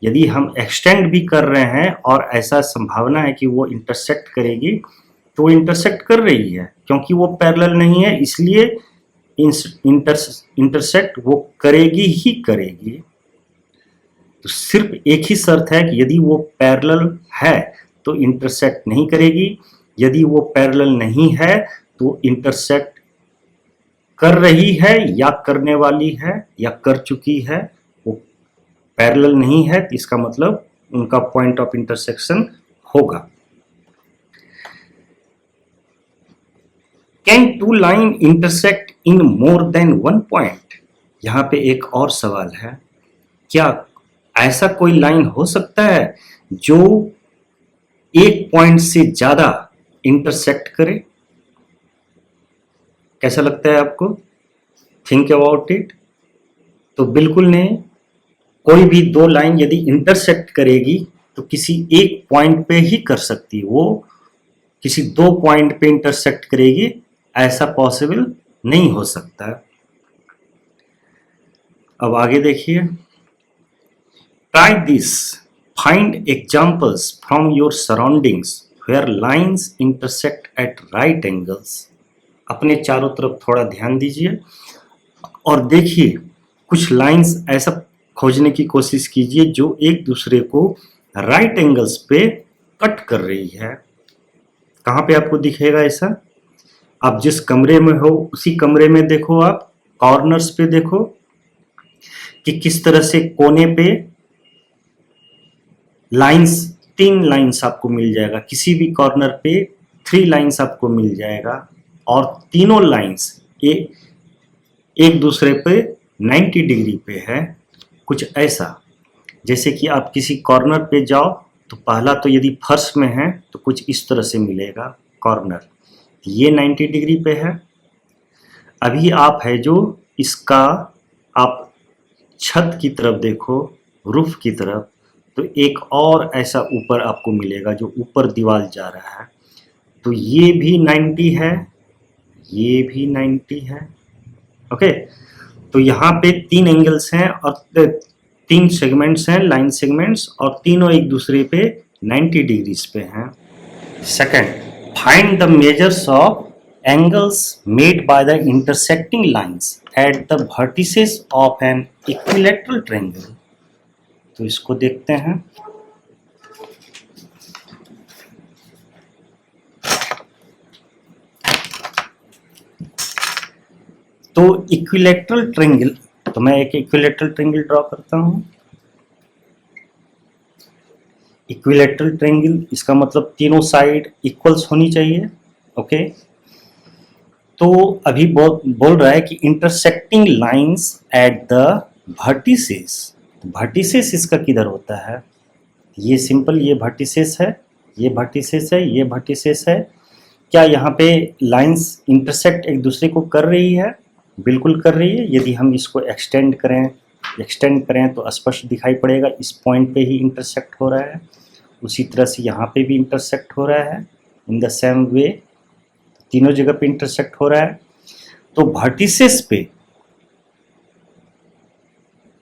यदि हम एक्सटेंड भी कर रहे हैं और ऐसा संभावना है कि वो इंटरसेक्ट करेगी, तो वो इंटरसेक्ट कर रही है, क्योंकि वो पैरेलल नहीं है, इसलिए इंटरसेक्ट वो करेगी ही करेगी। तो सिर्फ एक ही शर्त है कि यदि वो पैरेलल है तो इंटरसेक्ट नहीं करेगी, यदि वो पैरेलल नहीं है तो इंटरसेक्ट कर रही है या करने वाली है या कर चुकी है, वो पैरेलल नहीं है तो इसका मतलब उनका पॉइंट ऑफ इंटरसेक्शन होगा। Can two line intersect in more than one point? यहां पे एक और सवाल है, क्या ऐसा कोई लाइन हो सकता है जो एक पॉइंट से ज्यादा इंटरसेक्ट करे? कैसा लगता है आपको? Think about it. तो बिल्कुल नहीं। कोई भी दो लाइन यदि इंटरसेक्ट करेगी तो किसी एक पॉइंट पे ही कर सकती है, वो किसी दो पॉइंट पे इंटरसेक्ट करेगी ऐसा पॉसिबल नहीं हो सकता। अब आगे देखिए, try this, find examples from your surroundings where lines intersect at right angles. अपने चारों तरफ थोड़ा ध्यान दीजिए और देखिए कुछ लाइंस ऐसा खोजने की कोशिश कीजिए जो एक दूसरे को राइट एंगल्स पे कट कर रही है। कहाँ पे आपको दिखेगा ऐसा? आप जिस कमरे में हो उसी कमरे में देखो, आप कॉर्नर्स पे देखो कि किस तरह से कोने पे लाइंस, 3 लाइंस आपको मिल जाएगा, किसी भी कॉर्नर पे 3 लाइंस आपको मिल जाएगा और तीनों लाइंस एक दूसरे पे 90 डिग्री पे है। कुछ ऐसा जैसे कि आप किसी कॉर्नर पे जाओ तो पहला तो यदि फर्श में है तो कुछ इस तरह से मिलेगा कॉर्नर, ये 90 डिग्री पे है। अभी आप है जो इसका आप छत की तरफ देखो, रूफ की तरफ, तो एक और ऐसा ऊपर आपको मिलेगा जो ऊपर दीवार जा रहा है, तो ये भी 90 है, ये भी 90 है। ओके, तो यहाँ पे 3 एंगल्स हैं और 3 सेगमेंट्स हैं, लाइन सेगमेंट्स, और तीनों एक दूसरे पे 90 डिग्रीज पे हैं। Second, find the measures of angles made by the intersecting lines at the vertices of an equilateral triangle। तो इसको देखते हैं। तो इक्विलैटरल ट्रायंगल, तो मैं एक इक्विलैटरल ट्रायंगल ड्रॉ करता हूं। इक्विलैटरल ट्रायंगल इसका मतलब तीनों साइड इक्वल्स होनी चाहिए। ओके, तो अभी बोल रहा है कि intersecting lines at the vertices. Vertices इसका किधर होता है? ये सिंपल, ये वर्टिसेस है, ये वर्टिसेस है, ये वर्टिसेस है। क्या यहाँ पे लाइंस इंटरसेक्ट एक दूसरे को कर रही है? बिल्कुल कर रही है। यदि हम इसको एक्सटेंड करें तो स्पष्ट दिखाई पड़ेगा, इस पॉइंट पे ही इंटरसेक्ट हो रहा है। उसी तरह से यहाँ पे भी इंटरसेक्ट हो रहा है, इन द सेम वे तीनों जगह पे इंटरसेक्ट हो रहा है। तो वर्टिसेस पे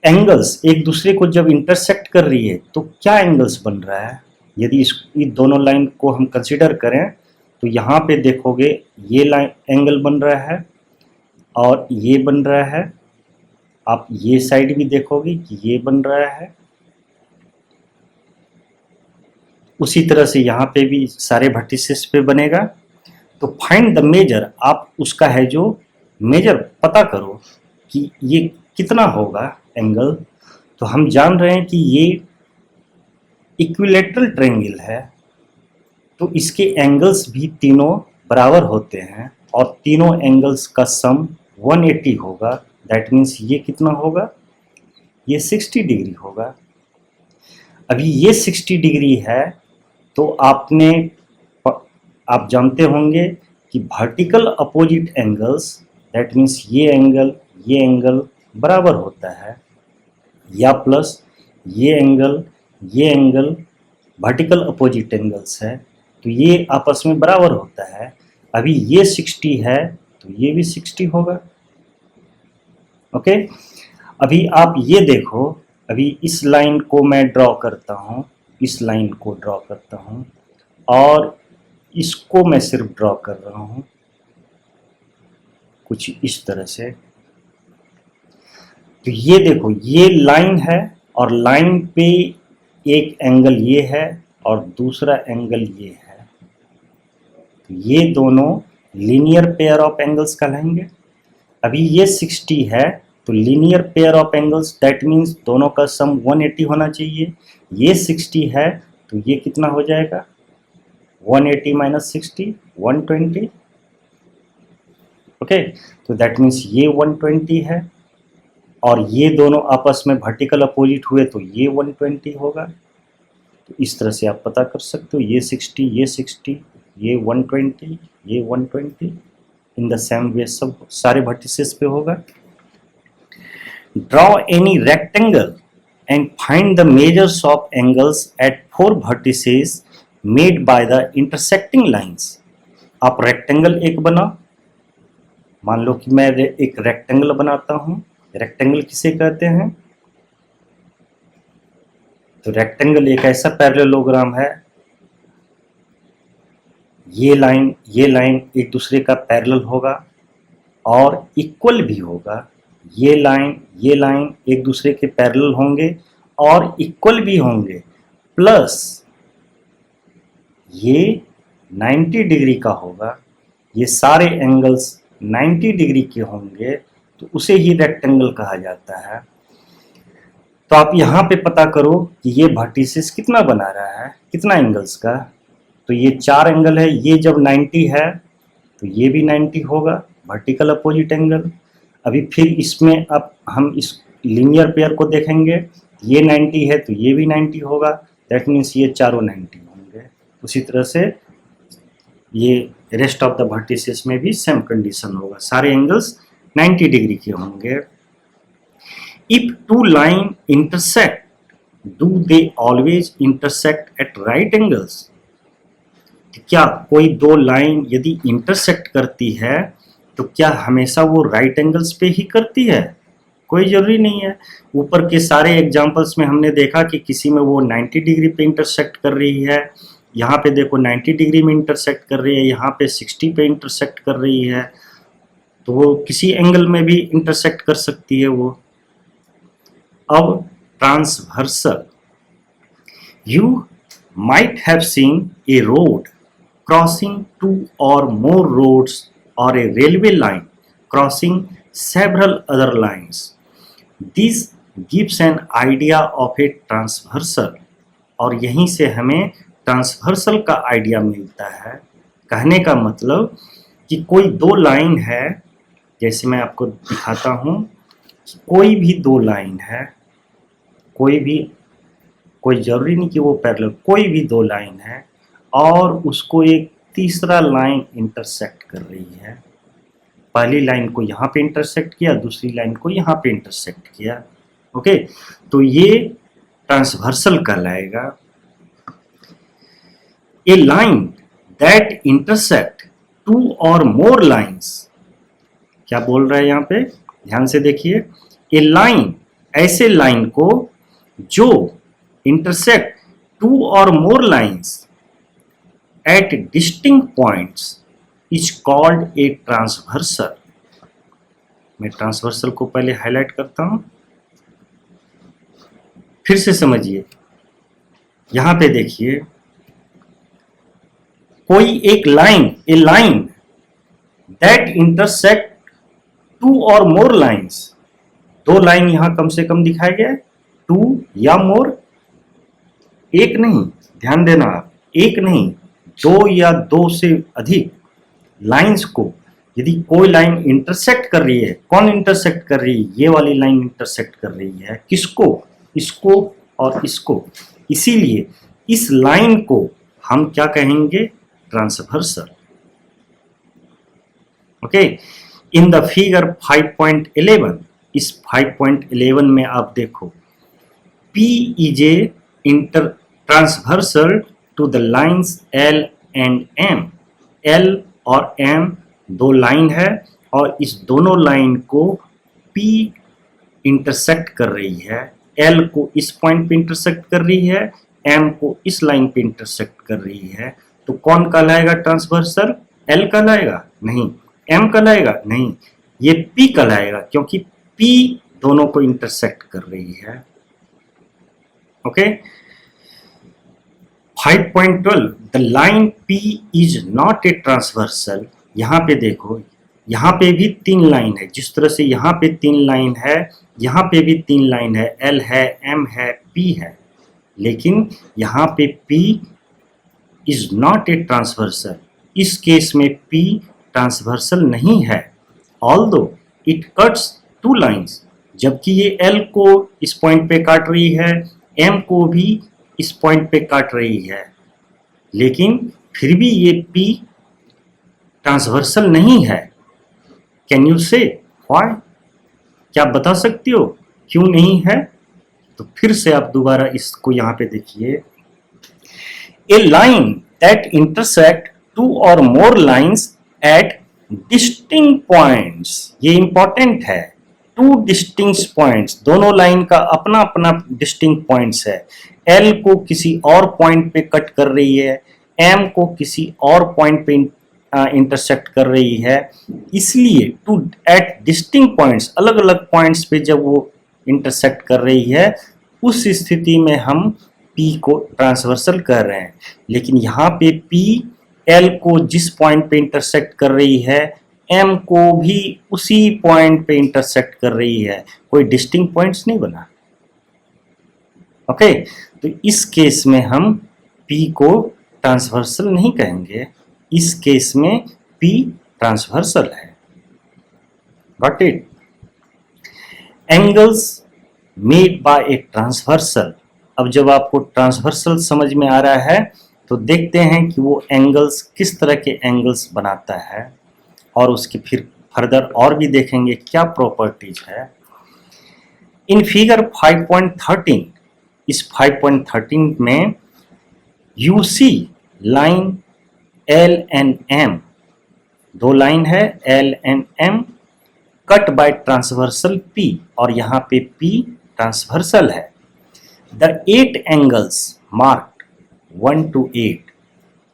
एंगल्स एक दूसरे को जब इंटरसेक्ट कर रही है तो क्या एंगल्स बन रहा है? यदि इस दोनों लाइन को हम कंसीडर करें तो यहाँ पे देखोगे ये लाइन एंगल बन रहा है और ये बन रहा है। आप ये साइड भी देखोगे कि ये बन रहा है। उसी तरह से यहाँ पे भी सारे वर्टिसेस पे बनेगा। तो फाइंड द मेजर, आप उसका है जो मेजर पता करो कि ये कितना होगा एंगल। तो हम जान रहे हैं कि ये इक्विलैटरल ट्रायंगल है, तो इसके एंगल्स भी तीनों बराबर होते हैं और तीनों एंगल्स का सम 180 होगा। दैट मीन्स ये कितना होगा? ये 60 डिग्री होगा। अभी ये 60 डिग्री है तो आप जानते होंगे कि vertical opposite angles, that means ये एंगल बराबर होता है, या प्लस ये एंगल वर्टिकल अपोजिट एंगल्स है, तो ये आपस में बराबर होता है। अभी ये 60 है तो ये भी 60 होगा। ओके, अभी आप ये देखो, अभी इस लाइन को मैं ड्रॉ करता हूँ, इस लाइन को ड्रॉ करता हूँ और इसको मैं सिर्फ ड्रॉ कर रहा हूँ कुछ इस तरह से। तो ये देखो, ये लाइन है और लाइन पे एक एंगल ये है और दूसरा एंगल ये है। तो ये दोनों लीनियर पेयर ऑफ एंगल्स कहलाएंगे। अभी ये 60 है तो linear pair of angles that means दोनों का सम 180 होना चाहिए। ये 60 है तो ये कितना हो जाएगा, 180 माइनस 60 120। ओके, तो दैट मीन्स ये 120 है और ये दोनों आपस में वर्टिकल अपोजिट हुए तो ये 120 होगा। तो इस तरह से आप पता कर सकते हो, ये 60 ये 60 ये 120 ये 120 इन द सेम वे सब सारे वर्टिसेस पे होगा। Draw any rectangle and find the measures of angles eight 4 vertices made by the intersecting lines. आप रेक्टेंगल एक बनाओ, मान लो कि मैं एक रेक्टेंगल बनाता हूं। रेक्टेंगल किसे कहते हैं, तो रेक्टेंगल एक ऐसा पैरेललोग्राम है, ये लाइन एक दूसरे का पैरेलल होगा और इक्वल भी होगा। ये लाइन एक दूसरे के पैरेलल होंगे और इक्वल भी होंगे, प्लस ये 90 डिग्री का होगा। ये सारे एंगल्स 90 डिग्री के होंगे तो उसे ही रेक्टेंगल कहा जाता है। तो आप यहाँ पे पता करो कि ये वर्टिसेस कितना बना रहा है, कितना एंगल्स का। तो ये 4 एंगल है, ये जब 90 है तो ये भी 90 होगा, वर्टिकल अपोजिट एंगल। अभी फिर इसमें अब हम इस लीनियर पेयर को देखेंगे, ये 90 है तो ये भी 90 होगा, दैट मीन्स ये चारों 90 होंगे। उसी तरह से ये रेस्ट ऑफ द वर्टिसेस में भी सेम कंडीशन होगा, सारे एंगल्स 90 डिग्री के होंगे। If two line intersect do they always intersect at right angles. क्या कोई दो लाइन यदि इंटरसेक्ट करती है तो क्या हमेशा वो राइट एंगल्स पे ही करती है, कोई जरूरी नहीं है। ऊपर के सारे एग्जांपल्स में हमने देखा कि किसी में वो 90 डिग्री पे इंटरसेक्ट कर रही है, यहाँ पे देखो 90 डिग्री में इंटरसेक्ट कर रही है, यहाँ पे 60 पे इंटरसेक्ट कर रही है, तो वो किसी एंगल में भी इंटरसेक्ट कर सकती है वो। अब transversal, you might have seen a road crossing 2 or more roads or a railway line crossing several other lines. This gives an idea of a transversal. और यहीं से हमें ट्रांसवर्सल का आइडिया मिलता है। कहने का मतलब कि कोई दो लाइन है, जैसे मैं आपको दिखाता हूँ, कोई भी दो लाइन है, कोई जरूरी नहीं कि वो पैरेलल, कोई भी दो लाइन है और उसको एक तीसरा लाइन इंटरसेक्ट कर रही है। पहली लाइन को यहाँ पे इंटरसेक्ट किया, दूसरी लाइन को यहाँ पे इंटरसेक्ट किया। ओके, तो ये ट्रांसवर्सल कहलाएगा। ए लाइन दैट इंटरसेक्ट 2 और मोर लाइन्स, क्या बोल रहा है यहाँ पे, ध्यान से देखिए। ए लाइन, ऐसे लाइन को जो intersect 2 or more lines at distinct points is called a transversal. मैं ट्रांसवर्सल को पहले हाईलाइट करता हूं, फिर से समझिए। यहां पे देखिए, कोई एक line, A line that intersect 2 और मोर लाइन्स, दो लाइन यहां कम से कम दिखाया गया है, 2 या मोर, एक नहीं, ध्यान देना आप, एक नहीं, दो या दो से अधिक लाइंस को यदि कोई लाइन इंटरसेक्ट कर रही है, कौन इंटरसेक्ट कर रही है, ये वाली लाइन इंटरसेक्ट कर रही है, किसको, इसको और इसको, इसीलिए इस लाइन को हम क्या कहेंगे, transversal. Okay, in the figure 5.11, इस 5.11 में आप देखो, P is a transversal to the lines L and M. L और M दो लाइन है और इस दोनों लाइन को P इंटरसेक्ट कर रही है। L को इस पॉइंट पे इंटरसेक्ट कर रही है, M को इस लाइन पे इंटरसेक्ट कर रही है। तो कौन कहलाएगा ट्रांसवर्सल, L कहलाएगा नहीं, M कहलाएगा नहीं, ये P कहलाएगा, क्योंकि P दोनों को इंटरसेक्ट कर रही है। Okay, 5.12 the line P is not a transversal. यहाँ पे देखो, यहाँ पे भी 3 लाइन है, जिस तरह से यहाँ पे 3 लाइन है, यहाँ पे भी 3 लाइन है, L है, M है, P है, लेकिन यहाँ पे P is not a transversal. इस केस में P ट्रांसवर्सल नहीं है, ऑल्दो इट कट्स 2 लाइन्स, जबकि ये L को इस पॉइंट पे काट रही है, M को भी इस पॉइंट पे काट रही है, लेकिन फिर भी ये P ट्रांसवर्सल नहीं है। कैन यू से व्हाई? क्या आप बता सकती हो क्यों नहीं है? तो फिर से आप दोबारा इसको यहाँ पे देखिए, ए लाइन दैट इंटरसेक्ट 2 और more lines at distinct points, ये इंपॉर्टेंट है, 2 डिस्टिंक्ट पॉइंट्स, दोनों लाइन का अपना अपना डिस्टिंक्ट पॉइंट्स है। L को किसी और पॉइंट पे कट कर रही है, M को किसी और पॉइंट पे इंटरसेक्ट कर रही है, इसलिए टू एट डिस्टिंक्ट पॉइंट्स, अलग अलग पॉइंट्स पे जब वो इंटरसेक्ट कर रही है, उस स्थिति में हम P को ट्रांसवर्सल कर रहे हैं। लेकिन यहाँ पे P L को जिस पॉइंट पे इंटरसेक्ट कर रही है, M को भी उसी पॉइंट पे इंटरसेक्ट कर रही है, कोई डिस्टिंक्ट पॉइंट्स नहीं बना। ओके, तो इस केस में हम P को ट्रांसवर्सल नहीं कहेंगे, इस केस में P ट्रांसवर्सल है। Got it? Angles made by a transversal. अब जब आपको ट्रांसवर्सल समझ में आ रहा है तो देखते हैं कि वो एंगल्स किस तरह के एंगल्स बनाता है, और उसके फिर फर्दर और भी देखेंगे क्या प्रॉपर्टीज है। इन फिगर 5.13, इस 5.13 में you see line L and M, 2 line है L and M, cut by transversal P, और यहाँ पे P ट्रांसवर्सल है। द 8 एंगल्स मार्क्ड 1 to 8,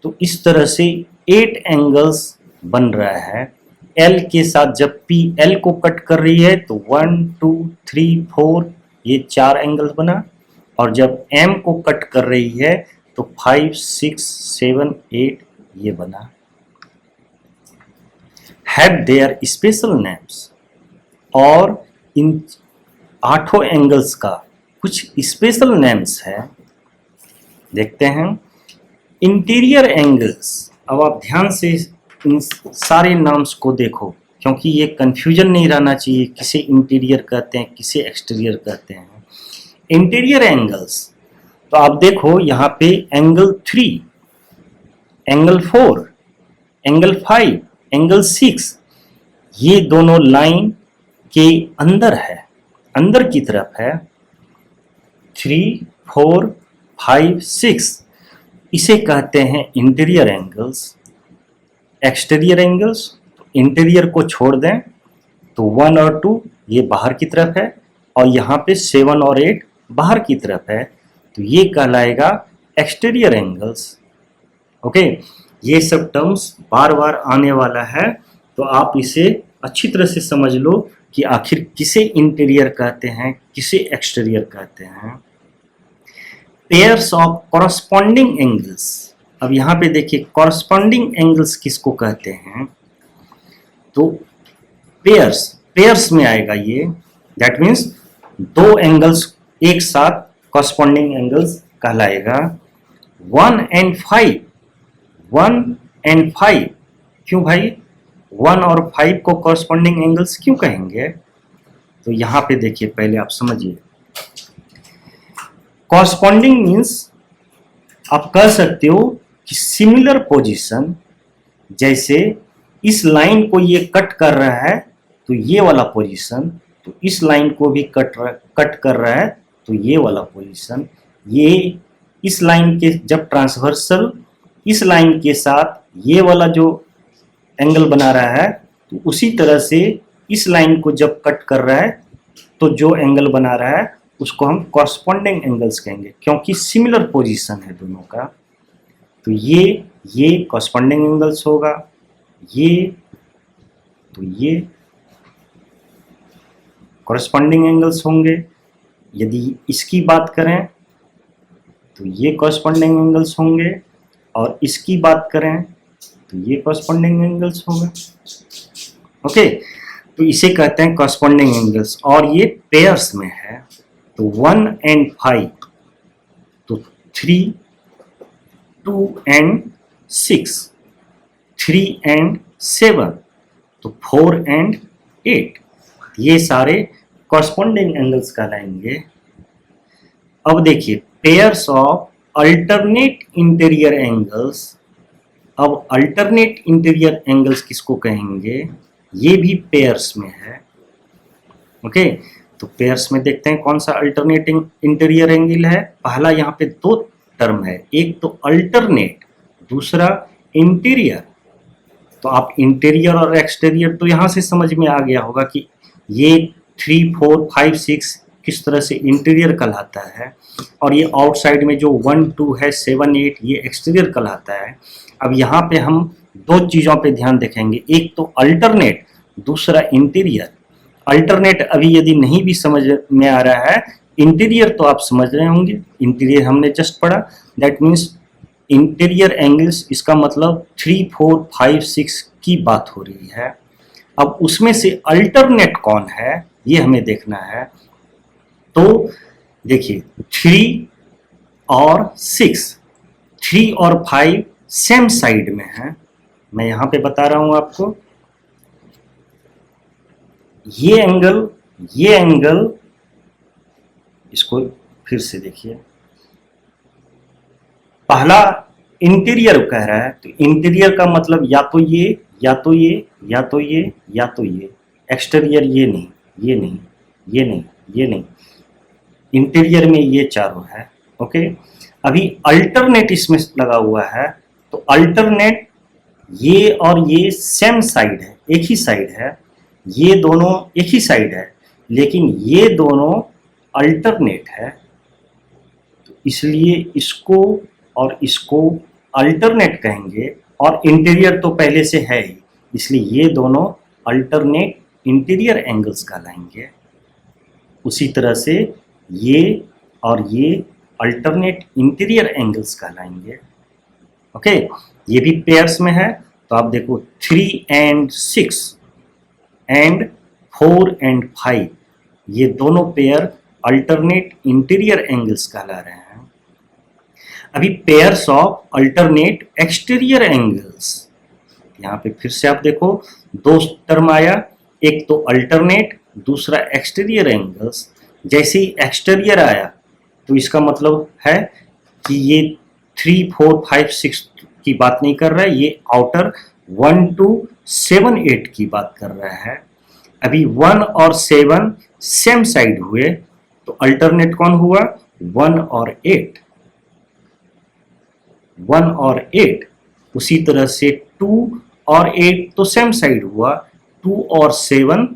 तो इस तरह से 8 एंगल्स बन रहा है। L के साथ जब P L को कट कर रही है तो 1 2 3 4 ये 4 एंगल्स बना, और जब M को कट कर रही है तो 5 6 7 8 ये बना। हैव देयर स्पेशल नेम्स, और इन 8 एंगल्स का कुछ स्पेशल नेम्स है, देखते हैं। इंटीरियर एंगल्स, अब आप ध्यान से इन सारे नाम्स को देखो, क्योंकि ये कंफ्यूजन नहीं रहना चाहिए किसे इंटीरियर कहते हैं किसे एक्सटीरियर कहते हैं। इंटीरियर एंगल्स, तो आप देखो यहाँ पे एंगल 3, एंगल 4, एंगल 5, एंगल 6, ये दोनों लाइन के अंदर है, अंदर की तरफ है। 3 4 5 6 इसे कहते हैं interior angles. Exterior angles, interior को छोड़ दें तो 1 और 2 ये बाहर की तरफ है, और यहाँ पे 7 और 8 बाहर की तरफ है, तो ये कहलाएगा एक्सटीरियर एंगल्स। ओके, ये सब टर्म्स बार बार आने वाला है, तो आप इसे अच्छी तरह से समझ लो कि आखिर किसे इंटीरियर कहते हैं किसे एक्सटीरियर कहते हैं। पेयर्स ऑफ कॉरस्पॉन्डिंग एंगल्स, अब यहाँ पे देखिए कॉरस्पॉन्डिंग एंगल्स किसको कहते हैं, तो पेयर्स, पेयर्स में आएगा ये, दैट मीन्स 2 एंगल्स एक साथ कॉरस्पॉन्डिंग एंगल्स कहलाएगा। 1 and 5, 1 and 5, क्यों भाई 1 और 5 को कॉरस्पॉन्डिंग एंगल्स क्यों कहेंगे? तो यहाँ पे देखिए, पहले आप समझिए। कॉरस्पॉन्डिंग मीन्स आप कह सकते हो कि सिमिलर पोजीशन, जैसे इस लाइन को ये कट कर रहा है तो ये वाला पोजीशन, तो इस लाइन को भी कट कर रहा है तो ये वाला पोजीशन, ये इस लाइन के जब ट्रांसवर्सल इस लाइन के साथ ये वाला जो एंगल बना रहा है, तो उसी तरह से इस लाइन को जब कट कर रहा है तो जो एंगल बना रहा है उसको हम कॉरस्पॉन्डिंग एंगल्स कहेंगे, क्योंकि सिमिलर पोजीशन है दोनों का। तो ये कॉरस्पॉन्डिंग एंगल्स होगा, ये तो ये कॉरस्पॉन्डिंग एंगल्स होंगे। यदि इसकी बात करें तो ये कॉरस्पॉन्डिंग एंगल्स होंगे, और इसकी बात करें तो ये कॉरस्पॉन्डिंग एंगल्स होंगे। ओके, तो इसे कहते हैं कॉरस्पॉन्डिंग एंगल्स, और ये पेयर्स में है। तो 1 and 5, तो 3, 2 and 6, 3 and 7, तो 4 and 8, ये सारे कॉरस्पॉन्डिंग एंगल्स कहलाएंगे। अब देखिए pairs of alternate interior angles. अब अल्टरनेट इंटीरियर एंगल्स किसको कहेंगे, ये भी पेयर्स में है। ओके, तो पेयर्स में देखते हैं कौन सा अल्टरनेटिंग इंटीरियर एंगल है। पहला यहाँ पे दो टर्म है, एक तो अल्टरनेट, दूसरा इंटीरियर। तो आप इंटीरियर और एक्सटीरियर तो यहाँ से समझ में आ गया होगा कि ये 3, 4, 5, 6 किस तरह से इंटीरियर कहलाता है, और ये आउटसाइड में जो 1, 2 है, 7, 8 ये एक्सटीरियर कहलाता है। अब यहाँ पे हम दो चीज़ों पे ध्यान देखेंगे, एक तो अल्टरनेट, दूसरा इंटीरियर। अल्टरनेट अभी यदि नहीं भी समझ में आ रहा है, इंटीरियर तो आप समझ रहे होंगे। इंटीरियर हमने जस्ट पढ़ा, दैट मीन्स इंटीरियर एंगल्स, इसका मतलब 3, 4, 5, 6 की बात हो रही है। अब उसमें से अल्टरनेट कौन है ये हमें देखना है। तो देखिए 3 और 6, 3 और 5 सेम साइड में है। मैं यहां पे बता रहा हूं आपको, ये एंगल इसको फिर से देखिए, पहला इंटीरियर कह रहा है, तो इंटीरियर का मतलब या तो ये, या तो ये, या तो ये, या तो ये। एक्सटीरियर ये नहीं, ये नहीं, ये नहीं, ये नहीं, इंटीरियर में ये चारों है। ओके, अभी अल्टरनेट इसमें लगा हुआ है, तो अल्टरनेट ये और ये सेम साइड है, एक ही साइड है, ये दोनों एक ही साइड है, लेकिन ये दोनों अल्टरनेट है। तो इसलिए इसको और इसको अल्टरनेट कहेंगे, और इंटीरियर तो पहले से है ही, इसलिए ये दोनों अल्टरनेट इंटीरियर एंगल्स कहलाएंगे। उसी तरह से ये और ये अल्टरनेट इंटीरियर एंगल्स कहलाएंगे। ओके, ये भी पेयर्स में है। तो आप देखो 3 and 6 एंड 4 and 5, ये दोनों पेयर अल्टरनेट इंटीरियर एंगल्स कहला रहे हैं। अभी pairs of alternate exterior angles, यहाँ पे फिर से आप देखो दो टर्म आया, एक तो अल्टरनेट, दूसरा एक्सटीरियर एंगल्स। जैसे ही एक्सटीरियर आया तो इसका मतलब है कि ये 3, 4, 5, 6 की बात नहीं कर रहा है, ये आउटर 1, 2, 7, 8 की बात कर रहा है। अभी 1 और 7 सेम साइड हुए, तो अल्टरनेट कौन हुआ, 1 और 8, 1 और 8। उसी तरह से 2 और 8 तो सेम साइड हुआ, 2 और 7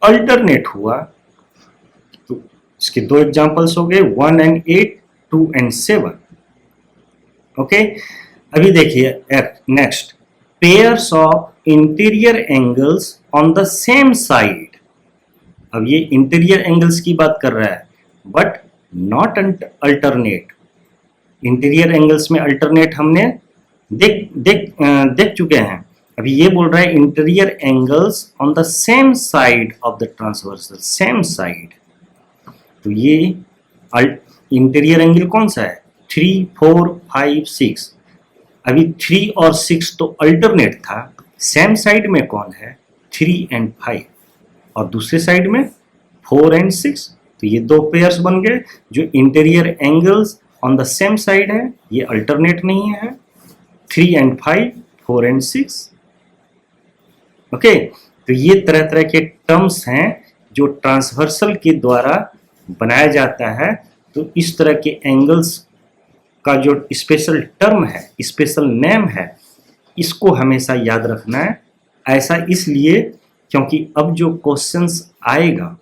अल्टरनेट हुआ। तो इसके दो एग्जांपल्स हो गए, 1 and 8, 2 and 7। ओके, अभी देखिए next, pairs of interior angles on the same side. अब ये इंटीरियर एंगल्स की बात कर रहा है, but not alternate. Interior angles में अल्टरनेट हमने देख चुके हैं। अभी ये बोल रहा है interior angles on the same side of the transversal, same side. तो ये इंटीरियर एंगल कौन सा है, 3, 4, 5, 6। अभी 3 और 6 तो अल्टरनेट था, सेम साइड में कौन है, 3 and 5, और दूसरे साइड में 4 and 6। तो ये दो पेयर्स बन गए। जो interior angles on the same side है, ये अल्टरनेट नहीं है, 3 and 5, 4 and 6। ओके, तो ये तरह तरह के टर्म्स हैं जो ट्रांसवर्सल के द्वारा बनाया जाता है। तो इस तरह के एंगल्स का जो स्पेशल टर्म है, स्पेशल नेम है, इसको हमेशा याद रखना है। ऐसा इसलिए क्योंकि अब जो क्वेश्चंस आएगा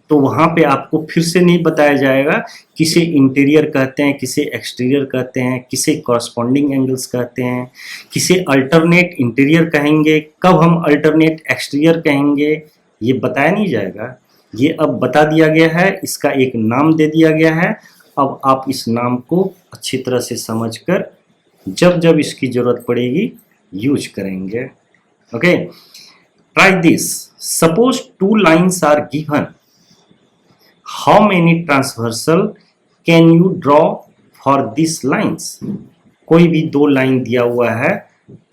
तो वहाँ पे आपको फिर से नहीं बताया जाएगा किसे इंटीरियर कहते हैं, किसे एक्सटीरियर कहते हैं, किसे कॉरस्पॉन्डिंग एंगल्स कहते हैं, किसे अल्टरनेट इंटीरियर कहेंगे, कब हम अल्टरनेट एक्सटीरियर कहेंगे, ये बताया नहीं जाएगा। ये अब बता दिया गया है, इसका एक नाम दे दिया गया है, अब आप इस नाम को अच्छी तरह से समझकर जब जब इसकी जरूरत पड़ेगी यूज करेंगे. Okay, try this. Suppose 2 lines are given. How many transversal can you draw for these lines? कोई भी 2 लाइन दिया हुआ है,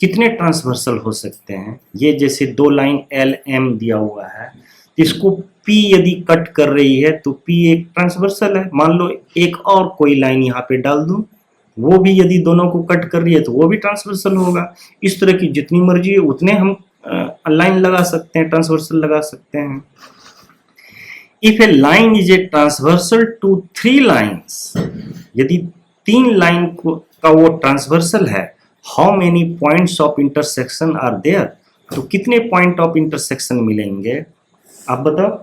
कितने ट्रांसवर्सल हो सकते हैं? ये जैसे 2 लाइन एल एम दिया हुआ है, इसको P यदि कट कर रही है तो P एक ट्रांसवर्सल है. मान लो एक और कोई लाइन यहाँ पे डाल दूं, वो भी यदि दोनों को कट कर रही है तो वो भी ट्रांसवर्सल होगा. इस तरह की जितनी मर्जी है उतने हम लाइन लगा सकते हैं, ट्रांसवर्सल लगा सकते हैं. If a line is a transversal to 3 lines, यदि 3 लाइन का वो ट्रांसवर्सल है, how many points of intersection are there? तो कितने पॉइंट ऑफ इंटरसेक्शन मिलेंगे आप बताओ.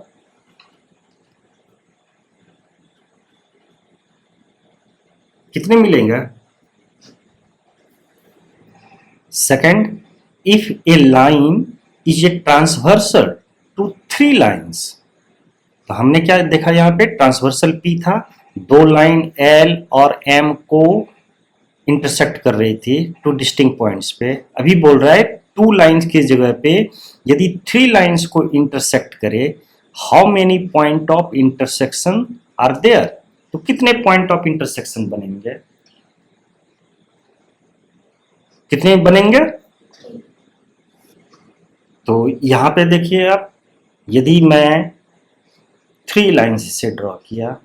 कितने मिलेंगे? Second, if a line is a transversal to 3 lines, तो हमने क्या देखा यहाँ पे? ट्रांसवर्सल P था, 2 लाइन L और M को इंटरसेक्ट कर रही थी 2 डिस्टिंक्ट पॉइंट्स पे. अभी बोल रहा है 2 लाइन्स की जगह पे यदि 3 लाइन्स को इंटरसेक्ट करे, how many point of intersection are there? तो कितने पॉइंट ऑफ इंटरसेक्शन बनेंगे? कितने बनेंगे? तो यहां पे देखिए आप, यदि मैं 3 लाइन्स से ड्रॉ किया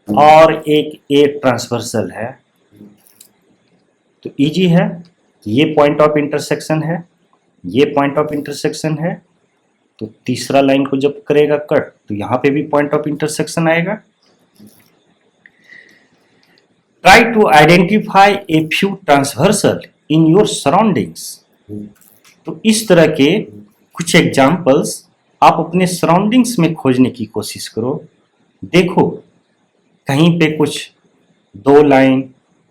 और एक ए ट्रांसवर्सल है तो इजी है. ये पॉइंट ऑफ इंटरसेक्शन है, ये पॉइंट ऑफ इंटरसेक्शन है, तो तीसरा लाइन को जब करेगा कट तो यहां पे भी पॉइंट ऑफ इंटरसेक्शन आएगा. Try to identify a few transversal in your surroundings. तो इस तरह के कुछ एग्जाम्पल्स आप अपने सराउंडिंग्स में खोजने की कोशिश करो. देखो कहीं पे कुछ 2 लाइन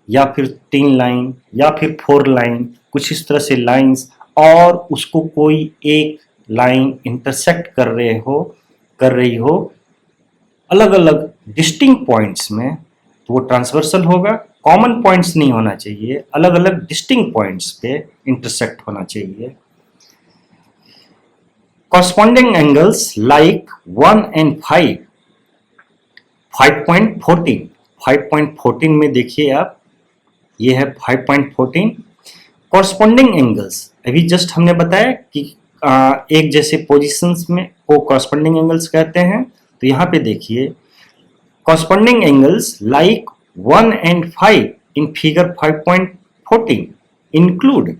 या फिर 3 लाइन या फिर 4 लाइन, कुछ इस तरह से लाइंस, और उसको कोई एक लाइन इंटरसेक्ट कर रही हो अलग अलग डिस्टिंक्ट पॉइंट्स में, तो वो ट्रांसवर्सल होगा. कॉमन पॉइंट्स नहीं होना चाहिए, अलग अलग डिस्टिंक्ट पॉइंट्स पे इंटरसेक्ट होना चाहिए. corresponding angles like 1 and 5, 5.14, 5.14 में देखिए आप, ये है 5.14. corresponding angles अभी जस्ट हमने बताया कि एक जैसे पोजीशंस में को corresponding angles कहते हैं. तो यहाँ पे देखिए corresponding angles like 1 and 5 in figure 5.14 include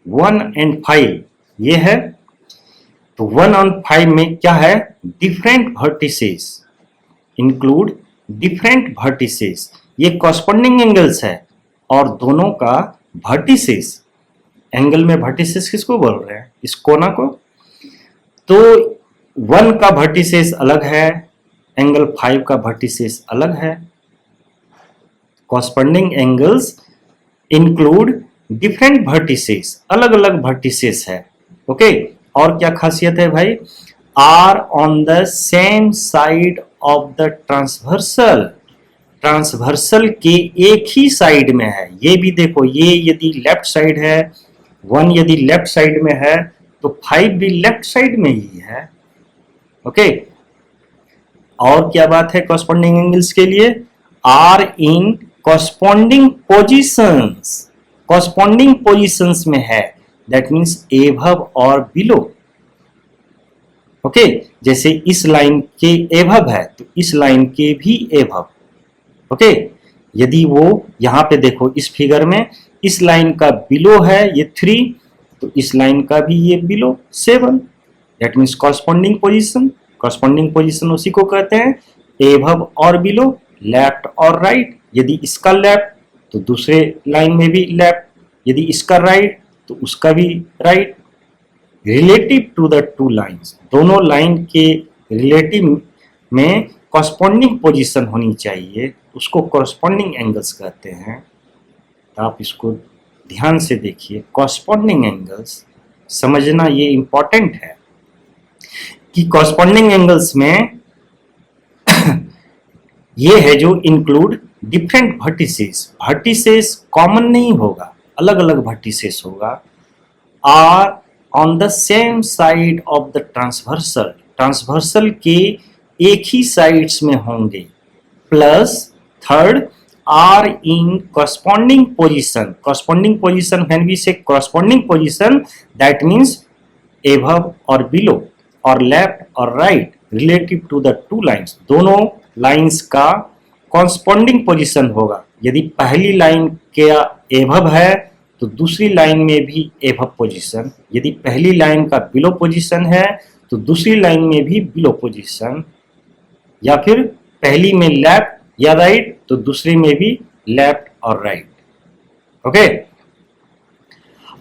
1 and 5, ये है. तो 1 और 5 में क्या है? Different vertices, include different vertices. ये कॉरस्पॉन्डिंग एंगल्स है और दोनों का वर्टिसेस, एंगल में वर्टिसेस किसको बोल रहे हैं? इस कोना को. तो 1 का वर्टिसेस अलग है, एंगल 5 का वर्टिसेस अलग है. Corresponding angles include different vertices, अलग अलग वर्टिसेस है. ओके, और क्या खासियत है भाई? Are on the same side of the transversal, transversal के एक ही साइड में है. ये भी देखो, ये यदि लेफ्ट साइड है, 1 यदि लेफ्ट साइड में है तो 5 भी लेफ्ट साइड में ही है. ओके, और क्या बात है कॉरस्पॉन्डिंग एंगल्स के लिए? Are in corresponding positions, corresponding positions में है, दैट मीन्स एभव और बिलो. ओके, जैसे इस लाइन के एभव है तो इस लाइन के भी एभव. ओके, यदि वो यहां पे देखो इस फिगर में इस लाइन का बिलो है ये 3, तो इस लाइन का भी ये below 7, that means corresponding position. Corresponding position उसी को कहते हैं एभव और बिलो, लेफ्ट और राइट. यदि इसका लेफ्ट तो दूसरे लाइन में भी लेफ्ट, यदि इसका राइट तो उसका भी right. Relative to the 2 lines, दोनों लाइन के रिलेटिव में कॉरस्पॉन्डिंग पोजीशन होनी चाहिए, उसको कॉरस्पॉन्डिंग एंगल्स कहते हैं. तो आप इसको ध्यान से देखिए, कॉरस्पॉन्डिंग एंगल्स समझना ये इंपॉर्टेंट है कि कॉरस्पॉन्डिंग एंगल्स में ये है जो include different vertices, vertices common नहीं होगा, अलग अलग वर्टिसेस होगा, are on the same side of the transversal, transversal के एक ही साइड्स में होंगे, plus third are in corresponding position, corresponding position when we say corresponding position that means above or below or left or right relative to the two lines, दोनों lines का corresponding position होगा। यदि पहली line के above है तो दूसरी line में भी एभव पोजीशन, यदि पहली लाइन का बिलो पोजीशन है तो दूसरी लाइन में भी बिलो पोजीशन, या फिर पहली में लेफ्ट या राइट तो दूसरी में भी लेफ्ट और राइट। ओके,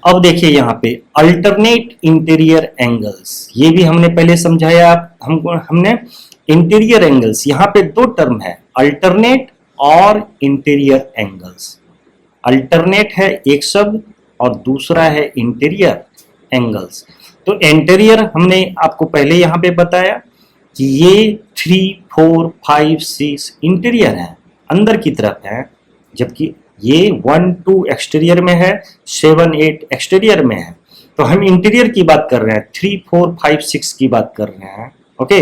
अब देखिए यहाँ पे अल्टरनेट इंटीरियर एंगल्स, ये भी हमने पहले समझाया हमने इंटीरियर एंगल्स, यहाँ पे दो टर्म है, अल्टरनेट और इंटीरियर एंगल्स। अल्टरनेट है एक शब्द और दूसरा है इंटीरियर एंगल्स। तो इंटीरियर हमने आपको पहले यहाँ पे बताया कि ये 3, 4, 5, 6 इंटीरियर है, अंदर की तरफ है, जबकि ये 1, 2 एक्सटीरियर में है, 7, 8 एक्सटीरियर में है। तो हम इंटीरियर की बात कर रहे हैं, 3, 4, 5, 6 की बात कर रहे हैं। ओके,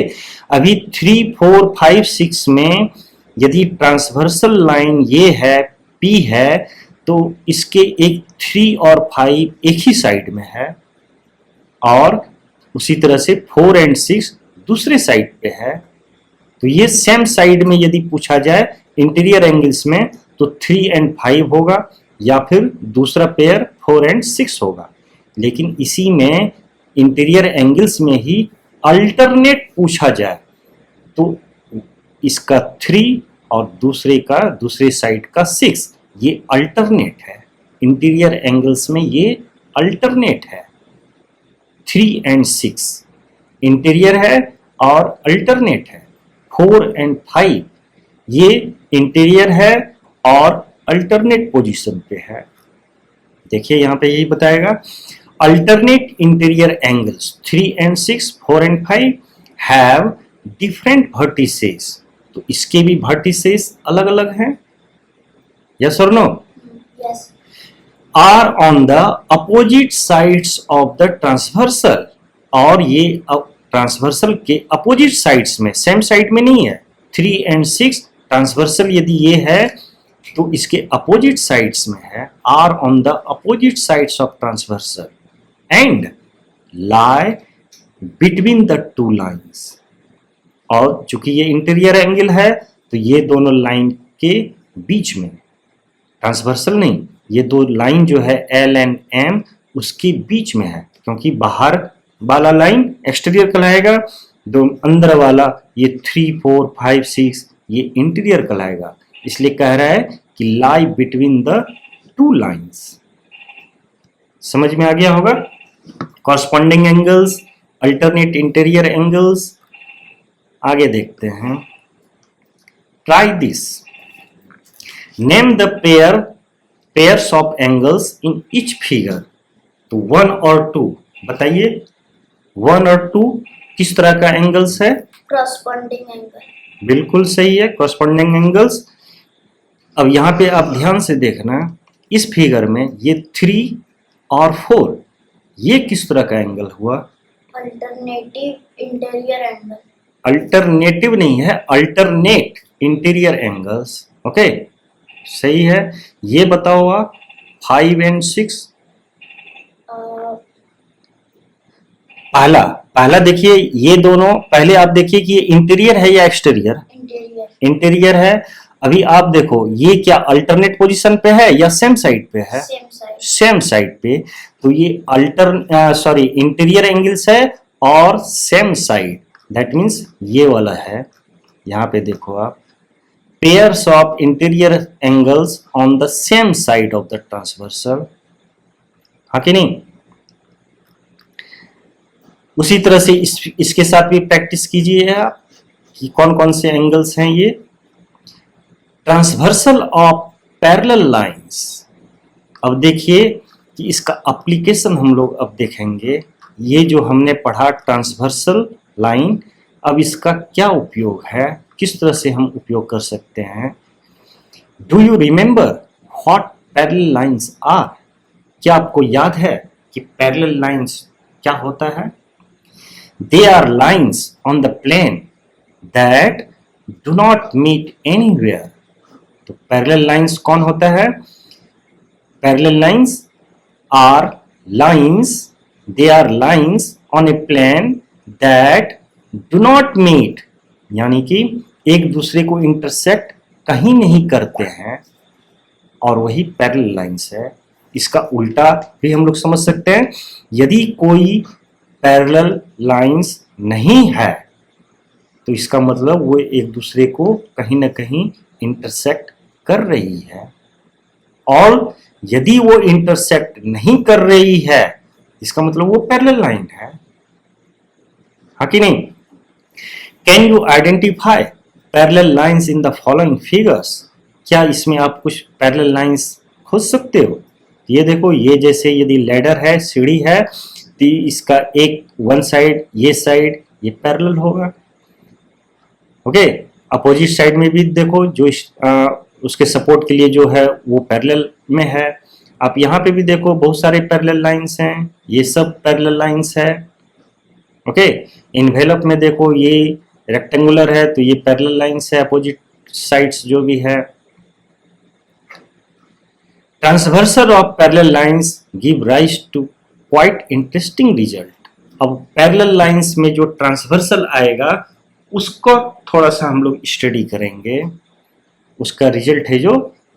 अभी 3, 4, 5, 6 में यदि ट्रांसवर्सल लाइन ये है, P है, तो इसके एक 3 और 5 एक ही साइड में है, और उसी तरह से 4 और 6 दूसरे साइड पे है। तो ये सेम साइड में यदि पूछा जाए इंटीरियर एंगल्स में तो 3 और 5 होगा, या फिर दूसरा पेयर 4 और 6 होगा। लेकिन इसी में इंटीरियर एंगल्स में ही अल्टरनेट पूछा जाए तो इसका 3 और दूसरे साइड का 6, ये अल्टरनेट है। इंटीरियर एंगल्स में ये अल्टरनेट है। 3 और 6 इंटीरियर है और अल्टरनेट है। 4 और 5 ये इंटीरियर है और अल्टरनेट पोजीशन पे है। देखिए यहाँ पे यही बताएगा, अल्टरनेट इंटीरियर एंगल्स 3 और 6, 4 और 5 हैव डिफरेंट वर्टिसेस। तो इसके भी वर्टिसेस अलग अलग हैं, यस और no? Yes. Are on the opposite sides of the transversal, और ये ट्रांसवर्सल के अपोजिट साइड्स में, सेम साइड में नहीं है। 3 और 6 ट्रांसवर्सल यदि ये है तो इसके अपोजिट साइड्स में है, are on the opposite sides of transversal and lie between the two lines. और चूंकि ये इंटीरियर एंगल है तो ये दोनों लाइन के बीच में, ट्रांसवर्सल नहीं, ये दो लाइन जो है L एंड M उसके बीच में है, क्योंकि बाहर वाला लाइन एक्सटीरियर कहलाएगा, दो अंदर वाला ये 3, 4, 5, 6 ये इंटीरियर कहलाएगा। इसलिए कह रहा है कि लाई बिटवीन द टू लाइंस। समझ में आ गया होगा? Corresponding angles, alternate interior angles. आगे देखते हैं, try this, name the pairs of angles in each figure. तो 1 और 2 बताइए, 1 और 2 किस तरह का एंगल्स है? Corresponding angle. बिल्कुल सही है, कॉरस्पॉन्डिंग एंगल्स। अब यहाँ पे आप ध्यान से देखना, इस फिगर में ये 3 और 4 ये किस तरह का एंगल हुआ? Alternative interior angle. अल्टरनेटिव नहीं है, अल्टरनेट इंटीरियर एंगल्स। ओके, सही है। ये बताओ आप 5 और 6। पहला देखिए, ये दोनों, पहले आप देखिए कि ये इंटीरियर है या एक्सटीरियर? इंटीरियर। इंटीरियर है। अभी आप देखो, ये क्या अल्टरनेट पोजीशन पे है या सेम साइड पे है? Same side. सेम साइड पे। तो ये इंटीरियर एंगल्स है और सेम साइड, दैट मीन्स ये वाला है। यहाँ पे देखो आप, pairs of interior angles on the same side of the transversal, हाँ कि नहीं? उसी तरह से इसके साथ भी प्रैक्टिस कीजिए आप कि कौन कौन से एंगल्स हैं ये। Transversal of parallel lines. अब देखिए कि इसका एप्लीकेशन हम लोग अब देखेंगे। ये जो हमने पढ़ा ट्रांसवर्सल लाइन, अब इसका क्या उपयोग है, किस तरह से हम उपयोग कर सकते हैं। Do you remember what parallel lines are? क्या आपको याद है कि पैरेलल लाइंस क्या होता है? They are lines on the plane that do not meet anywhere. तो पैरेलल लाइंस कौन होता है? Parallel lines are lines, they are lines on a plane that do not meet, यानी कि एक दूसरे को इंटरसेक्ट कहीं नहीं करते हैं, और वही पैरेलल लाइंस है। इसका उल्टा भी हम लोग समझ सकते हैं, यदि कोई पैरेलल लाइंस नहीं है तो इसका मतलब वो एक दूसरे को कहीं ना कहीं इंटरसेक्ट कर रही है, और यदि वो इंटरसेक्ट नहीं कर रही है इसका मतलब वो पैरेलल लाइन है, हाँ कि नहीं? Can you identify parallel lines in the following figures? क्या इसमें आप कुछ पैरेलल लाइंस खोज सकते हो? ये देखो, ये जैसे यदि लैडर है, सीढ़ी है, तो इसका एक वन साइड ये पैरेलल होगा। ओके, अपोजिट साइड में भी देखो, जो उसके सपोर्ट के लिए जो है वो पैरेलल में है। आप यहाँ पे भी देखो, बहुत सारे पैरेलल लाइंस हैं, ये सब पैरेलल लाइंस है। ओके, इन्वेलप में देखो, ये रेक्टेंगुलर है तो ये पैरेलल लाइंस है, अपोजिट साइड्स जो भी है। Transversal of parallel lines give rise to quite interesting result. अब पैरेलल लाइंस में जो ट्रांसवर्सल आएगा उसको थोड़ा सा हम लोग स्टडी करेंगे, उसका रिजल्ट है जो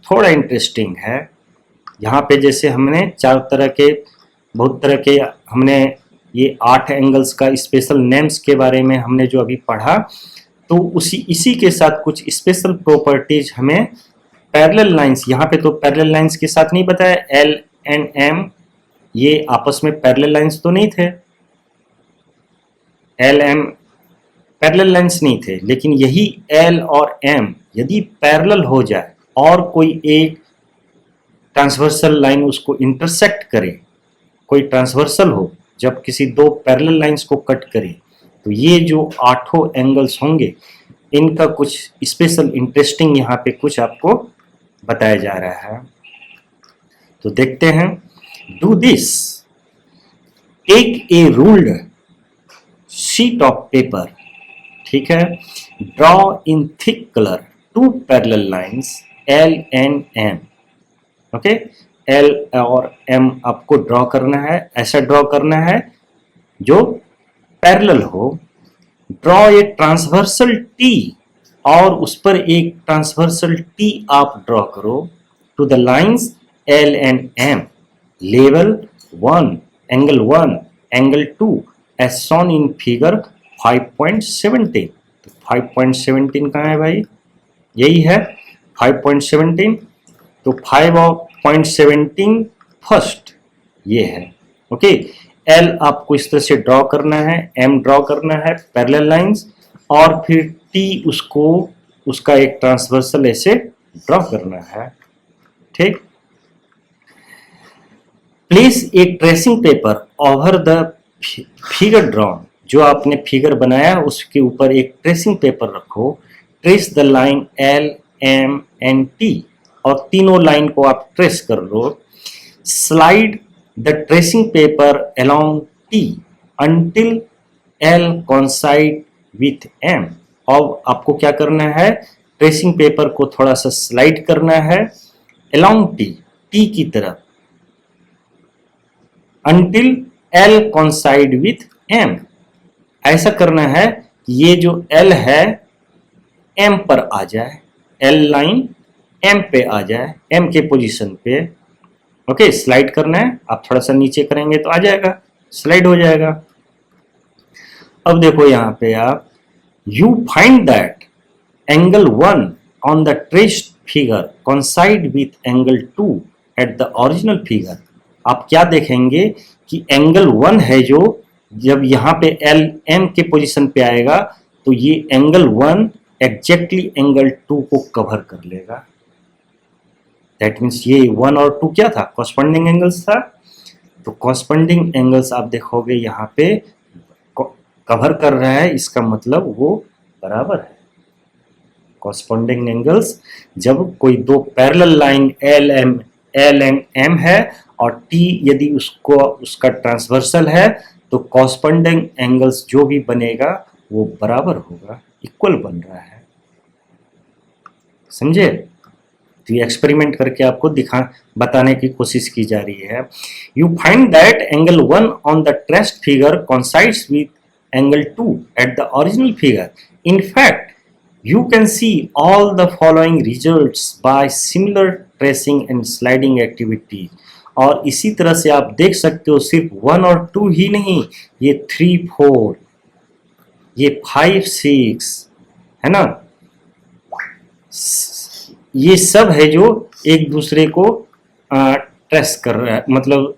थोड़ा इंटरेस्टिंग है। यहाँ पे जैसे हमने बहुत तरह के हमने ये 8 एंगल्स का स्पेशल नेम्स के बारे में हमने जो अभी पढ़ा, तो इसी के साथ कुछ स्पेशल प्रॉपर्टीज हमें पैरेलल लाइंस, यहाँ पे तो पैरेलल लाइंस के साथ नहीं बताया, एल एंड एम ये आपस में पैरेलल लाइंस तो नहीं थे, एल एम पैरेलल लाइंस नहीं थे, लेकिन यही एल और एम यदि पैरेलल हो जाए और कोई एक ट्रांसवर्सल लाइन उसको इंटरसेक्ट करे, कोई ट्रांसवर्सल हो जब किसी दो पैरेलल लाइंस को कट करे, तो ये जो 8 एंगल्स होंगे इनका कुछ स्पेशल इंटरेस्टिंग यहाँ पे कुछ आपको बताया जा रहा है। तो देखते हैं। Do this, take a ruled sheet of paper, ठीक है, draw in thick colour 2 parallel lines L and M. Okay, L और एम आपको ड्रॉ करना है, ऐसा ड्रॉ करना है जो पैरेलल हो। ड्रॉ ए ट्रांसवर्सल टी, और उस पर एक ट्रांसवर्सल टी आप ड्रॉ करो to the lines L and M. लेवल 1 angle 2 as shown in figure 5.17। तो 5.17 कहाँ है भाई? यही है 5.17। तो 5.17 फर्स्ट ये है। ओके, एल आपको इस तरह से ड्रॉ करना है, एम ड्रॉ करना है पैरेलल लाइंस, और फिर टी उसका एक ट्रांसवर्सल ऐसे ड्रॉ करना है। ठीक, place a tracing paper over the figure drawn, जो आपने फिगर बनाया उसके ऊपर एक ट्रेसिंग पेपर रखो। Trace the line L M and T, और तीनों लाइन को आप ट्रेस कर लो। Slide the tracing paper along T until L coincide with M. अब आपको क्या करना है, ट्रेसिंग पेपर को थोड़ा सा स्लाइड करना है अलोंग टी की तरफ, until L coincide with M. ऐसा करना है कि ये जो एल है एम पर आ जाए, एल लाइन एम पे आ जाए, एम के पोजीशन पे। ओके, स्लाइड करना है, आप थोड़ा सा नीचे करेंगे तो आ जाएगा, स्लाइड हो जाएगा। अब देखो यहाँ पे आप, you find that angle 1 on the traced figure coincide with angle 2 at the original figure. आप क्या देखेंगे कि एंगल 1 है जो जब यहाँ पे एल एम के पोजीशन पे आएगा तो ये एंगल 1 एग्जैक्टली एंगल 2 को कवर कर लेगा। दैट मीन्स ये 1 और 2 क्या था, कॉरस्पॉन्डिंग एंगल्स था। तो कॉरस्पॉन्डिंग एंगल्स आप देखोगे यहाँ पे कवर कर रहा है, इसका मतलब वो बराबर है। कॉरस्पॉन्डिंग एंगल्स जब कोई दो parallel line L and M है और टी यदि उसका ट्रांसवर्सल है तो कॉरस्पॉन्डिंग एंगल्स जो भी बनेगा वो बराबर होगा, इक्वल बन रहा है। समझे? तो ये एक्सपेरिमेंट करके आपको बताने की कोशिश की जा रही है। You find that angle 1 on the traced figure coincides with angle 2 at the original figure. In fact, you can see all the following results by similar tracing and sliding activity. और इसी तरह से आप देख सकते हो सिर्फ 1 और 2 ही नहीं, ये 3, 4, ये 5, 6 है ना, ये सब है जो एक दूसरे को ट्रेस कर रहे हैं, मतलब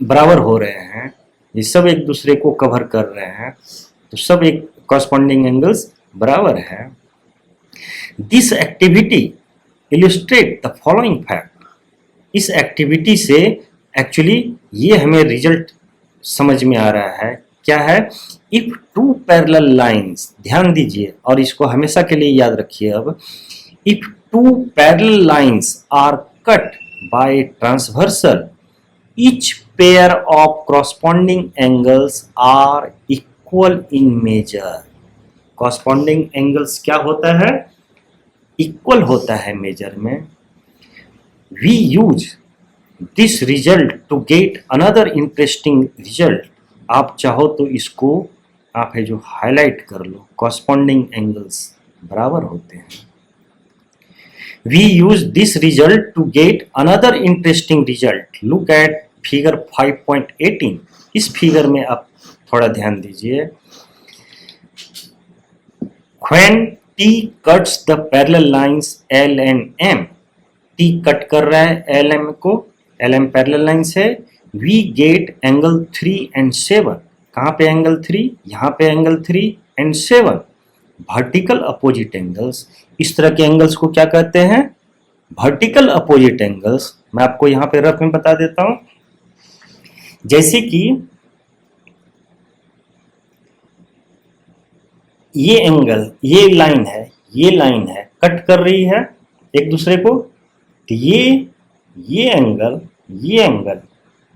बराबर हो रहे हैं, ये सब एक दूसरे को कवर कर रहे हैं, तो सब एक कॉरस्पॉन्डिंग एंगल्स बराबर है। This activity illustrate the following fact. इस एक्टिविटी से एक्चुअली ये हमें रिजल्ट समझ में आ रहा है, क्या है? इफ टू पैरेलल लाइंस, ध्यान दीजिए और इसको हमेशा के लिए याद रखिए अब, if two parallel lines are cut by a transversal, each pair of corresponding angles are equal in measure. Corresponding angles क्या होता है? Equal होता है मेजर में। We use this result to get another interesting result. आप चाहो तो इसको आप है जो हाईलाइट कर लो, corresponding angles बराबर होते हैं। We use this result to get another interesting result. Look at figure 5.18. इस फिगर में आप थोड़ा ध्यान दीजिए। When T cuts the parallel lines L and M, T cut कर रहा है LM को, LM पैरेलल लाइंस है, we get angle 3 and 7. कहाँ पे एंगल 3? यहाँ पे angle 3 and 7. Vertical opposite angles. इस तरह के एंगल्स को क्या कहते हैं? Vertical opposite angles. मैं आपको यहां पे रफ में बता देता हूं, जैसे कि ये एंगल, ये लाइन है कट कर रही है एक दूसरे को, तो ये एंगल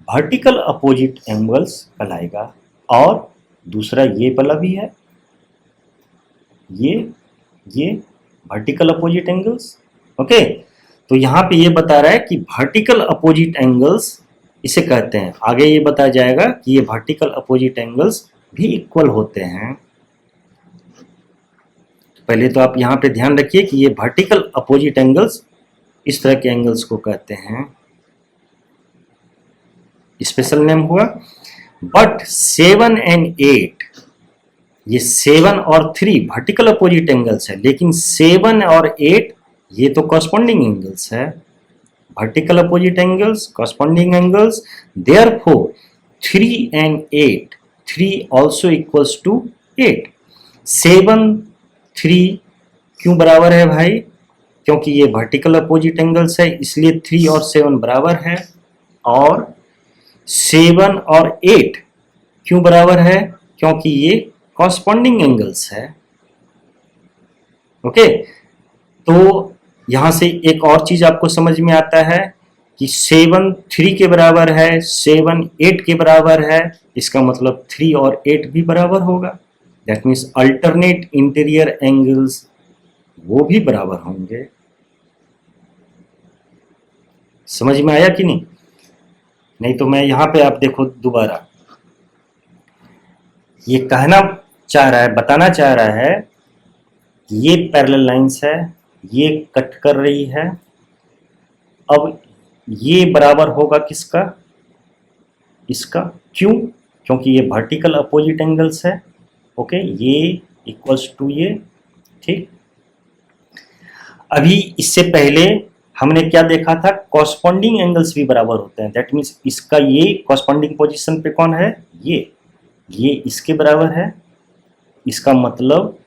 वर्टिकल अपोजिट एंगल्स कहलाएगा। और दूसरा ये वाला भी है, ये वर्टिकल अपोजिट एंगल्स। ओके, तो यहाँ पे ये बता रहा है कि वर्टिकल अपोजिट एंगल्स इसे कहते हैं। आगे ये बताया जाएगा कि ये वर्टिकल अपोजिट एंगल्स भी इक्वल होते हैं। पहले तो आप यहाँ पे ध्यान रखिए कि ये वर्टिकल अपोजिट एंगल्स इस तरह के एंगल्स को कहते हैं, स्पेशल नेम हुआ। बट 7 and 8, ये 7 और 3 वर्टिकल अपोजिट एंगल्स है, लेकिन 7 और 8 ये तो कॉरस्पॉन्डिंग एंगल्स है, vertical opposite angles, corresponding angles. Therefore 3 and 8, 3 also equals to 8. 7, 3 क्यों बराबर है भाई? क्योंकि ये वर्टिकल अपोजिट एंगल्स है, इसलिए 3 और 7 बराबर है। और 7 और 8 क्यों बराबर है? क्योंकि ये कॉरस्पॉन्डिंग एंगल्स है। ओके, तो यहां से एक और चीज आपको समझ में आता है कि 7 3 के बराबर है, 7 8 के बराबर है, इसका मतलब 3 और 8 भी बराबर होगा। That means alternate interior angles वो भी बराबर होंगे। समझ में आया कि नहीं? नहीं तो मैं यहां पे आप देखो दोबारा, ये कहना चाह रहा है, बताना चाह रहा है कि ये पैरेलल लाइंस है, ये कट कर रही है। अब ये बराबर होगा किसका? इसका। क्यों? क्योंकि ये वर्टिकल अपोजिट एंगल्स है। ओके, ये इक्वल्स टू ये, ठीक। अभी इससे पहले हमने क्या देखा था? कॉरस्पॉन्डिंग एंगल्स भी बराबर होते हैं। दैट मीन्स इसका ये कॉरस्पॉन्डिंग पोजीशन पे कौन है? ये इसके बराबर है। इसका मतलब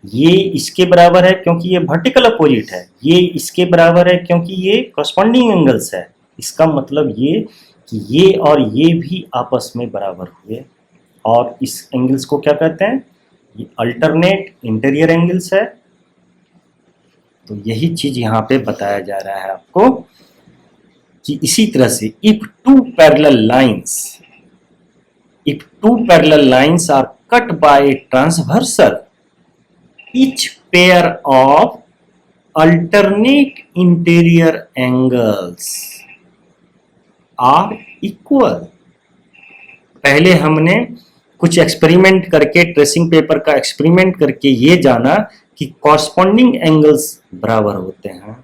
ये इसके बराबर है क्योंकि ये वर्टिकल अपोजिट है, ये इसके बराबर है क्योंकि ये कॉरस्पॉन्डिंग एंगल्स है। इसका मतलब ये कि ये और ये भी आपस में बराबर हुए। और इस एंगल्स को क्या कहते हैं? ये अल्टरनेट इंटीरियर एंगल्स है। तो यही चीज यहाँ पे बताया जा रहा है आपको कि इसी तरह से if two parallel lines are cut by transversal each pair of alternate interior angles are equal। पहले हमने कुछ एक्सपेरिमेंट करके, ट्रेसिंग पेपर का एक्सपेरिमेंट करके ये जाना कि कॉरस्पॉन्डिंग एंगल्स बराबर होते हैं,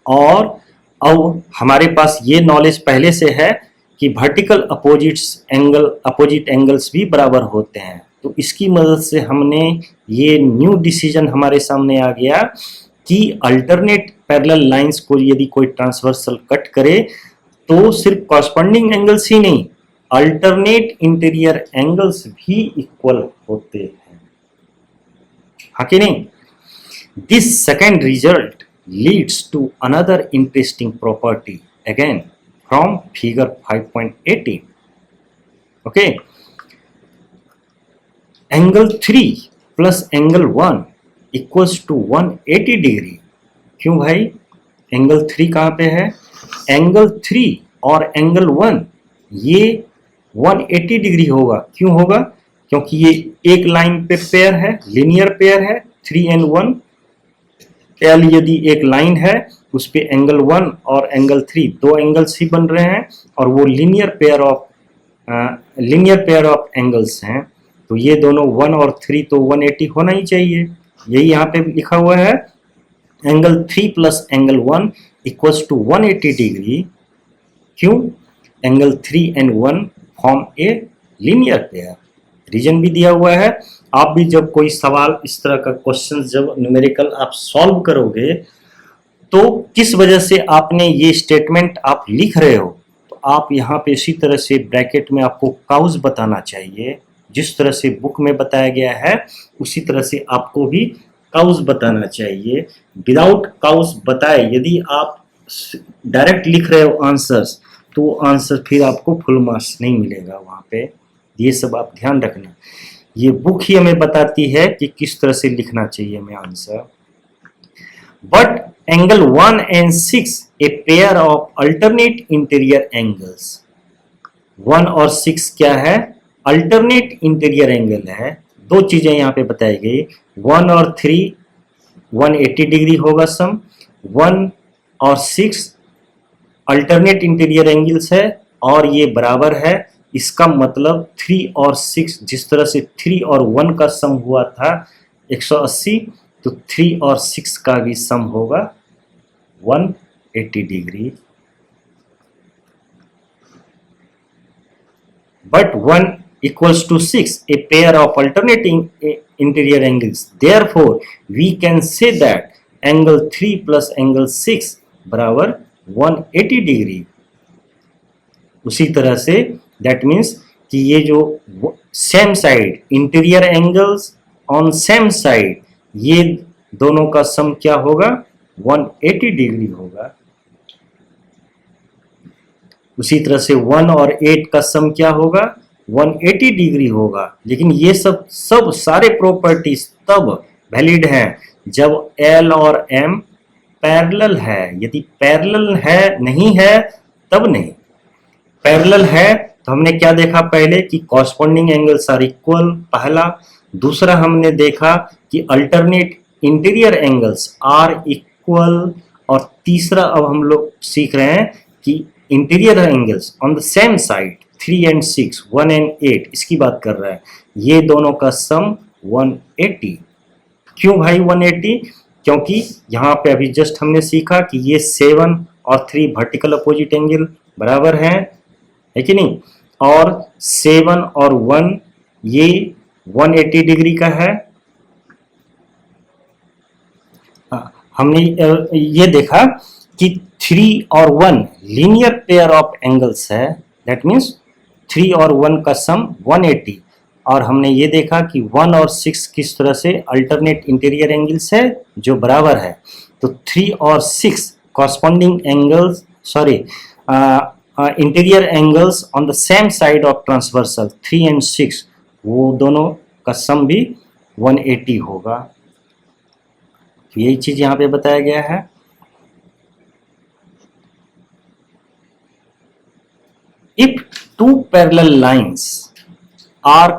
और अब हमारे पास ये नॉलेज पहले से है कि वर्टिकल अपोजिट एंगल्स भी बराबर होते हैं। तो इसकी मदद से हमने ये न्यू डिसीजन हमारे सामने आ गया कि अल्टरनेट पैरेलल लाइंस को यदि कोई ट्रांसवर्सल कट करे तो सिर्फ कॉरस्पॉन्डिंग एंगल्स ही नहीं, अल्टरनेट इंटीरियर एंगल्स भी इक्वल होते हैं, हाँ कि नहीं। This second result leads to another interesting property again from figure 5.18. Okay, angle 3 plus angle 1 equals to 180 degree। क्यों भाई, एंगल 3 कहाँ पे है? एंगल 3 और एंगल 1 ये 180 डिग्री होगा। क्यों होगा? क्योंकि ये एक लाइन पे पेयर है, लीनियर पेयर है। 3 and 1 एल यदि एक लाइन है उस पे एंगल 1 और एंगल 3 दो एंगल्स ही बन रहे हैं, और वो लीनियर पेयर ऑफ एंगल्स हैं। तो ये दोनों 1 और 3 तो 180 होना ही चाहिए। यही यहाँ पे लिखा हुआ है, angle 3 plus angle 1 equals to 180 degree. क्यों? Angle 3 and 1 form a linear pair. Reason भी दिया हुआ है। आप भी जब कोई सवाल इस तरह का क्वेश्चन जब न्यूमेरिकल आप सॉल्व करोगे तो किस वजह से आपने ये स्टेटमेंट आप लिख रहे हो, तो आप यहाँ पे इसी तरह से ब्रैकेट में आपको काउज बताना चाहिए। जिस तरह से बुक में बताया गया है उसी तरह से आपको भी काउज बताना चाहिए। विदाउट काउज बताए यदि आप डायरेक्ट लिख रहे हो आंसर्स, तो आंसर फिर आपको फुल मार्क्स नहीं मिलेगा वहाँ पे। ये सब आप ध्यान रखना। ये बुक ही हमें बताती है कि किस तरह से लिखना चाहिए हमें answer. But angle 1 and 6 a pair of alternate interior angles. 1 और 6 क्या है? अल्टरनेट इंटीरियर एंगल है। दो चीजें यहाँ पे बताई गई, 1 और 3 180 डिग्री होगा सम, 1 और 6 अल्टरनेट इंटीरियर एंगल्स है और ये बराबर है। इसका मतलब 3 और 6, जिस तरह से 3 और 1 का सम हुआ था 180, तो 3 और 6 का भी सम होगा 180 degree. But 1 equals to 6, a pair of alternating interior angles. Therefore, we can say that angle 3 plus angle 6 बराबर 180 डिग्री। उसी तरह से दैट मीन्स कि ये जो same side interior angles on same side, ये दोनों का सम क्या होगा? 180 डिग्री होगा। उसी तरह से 1 और 8 का सम क्या होगा? 180 डिग्री होगा। लेकिन ये सब सारे प्रॉपर्टीज तब वैलिड हैं जब L और M पैरेलल है। यदि पैरेलल है नहीं है तब नहीं। पैरेलल है तो हमने क्या देखा पहले कि कॉरस्पॉन्डिंग एंगल्स आर इक्वल, पहला। दूसरा हमने देखा कि alternate interior angles are equal, और तीसरा अब हम लोग सीख रहे हैं कि interior angles on the same side 3 and 6, 1 and 8, इसकी बात कर रहा है। ये दोनों का सम 180। क्यों भाई 180? क्योंकि यहाँ पे अभी जस्ट हमने सीखा कि ये 7 और 3 वर्टिकल अपोजिट एंगल बराबर हैं, है कि नहीं? और 7 और 1 ये 180 डिग्री का है। हमने ये देखा कि 3 और 1 लीनियर पेयर ऑफ एंगल्स है, दैट मीन्स 3 और 1 का सम 180। और हमने ये देखा कि 1 और 6 किस तरह से अल्टरनेट इंटीरियर एंगल्स है जो बराबर है। तो 3 और 6 corresponding angles, sorry interior angles on the same side of transversal 3 and 6, वो दोनों का सम भी 180 होगा। तो यही चीज यहाँ पे बताया गया है। If two parallel lines are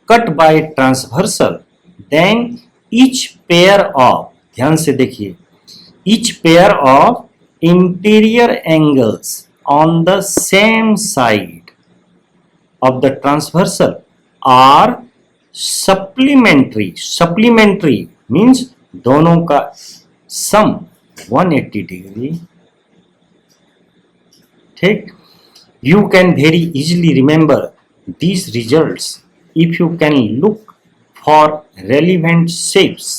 cut by transversal then each pair of, ध्यान से देखिए, each pair of interior angles on the same side of the transversal are supplementary, supplementary means दोनों का सम 180 डिग्री। ठीक, you can very easily remember these results if you can look for relevant shapes.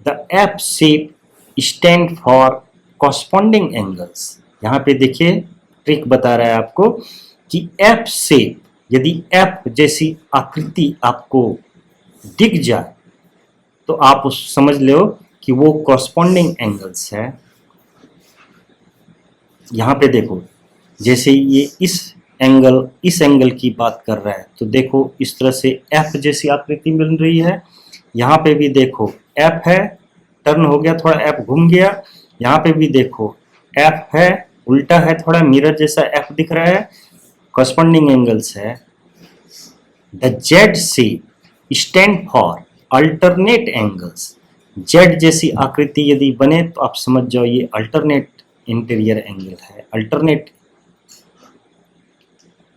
The F shape stand for corresponding angles. यहाँ पे देखिए trick बता रहा है आपको कि F shape, यदि F जैसी आकृति आपको दिख जाए तो आप समझ लो कि वो corresponding angles है। यहाँ पे देखो, जैसे ये इस एंगल की बात कर रहा है तो देखो इस तरह से एफ जैसी आकृति मिल रही है। यहाँ पे भी देखो एफ है, टर्न हो गया, थोड़ा एफ घूम गया। यहाँ पे भी देखो एफ है, उल्टा है, थोड़ा मिरर जैसा एफ दिख रहा है, कॉरस्पॉन्डिंग एंगल्स है। The Z shape stand for alternate angles. Z जैसी आकृति यदि बने तो आप समझ जाओ ये अल्टरनेट इंटीरियर एंगल है, अल्टरनेट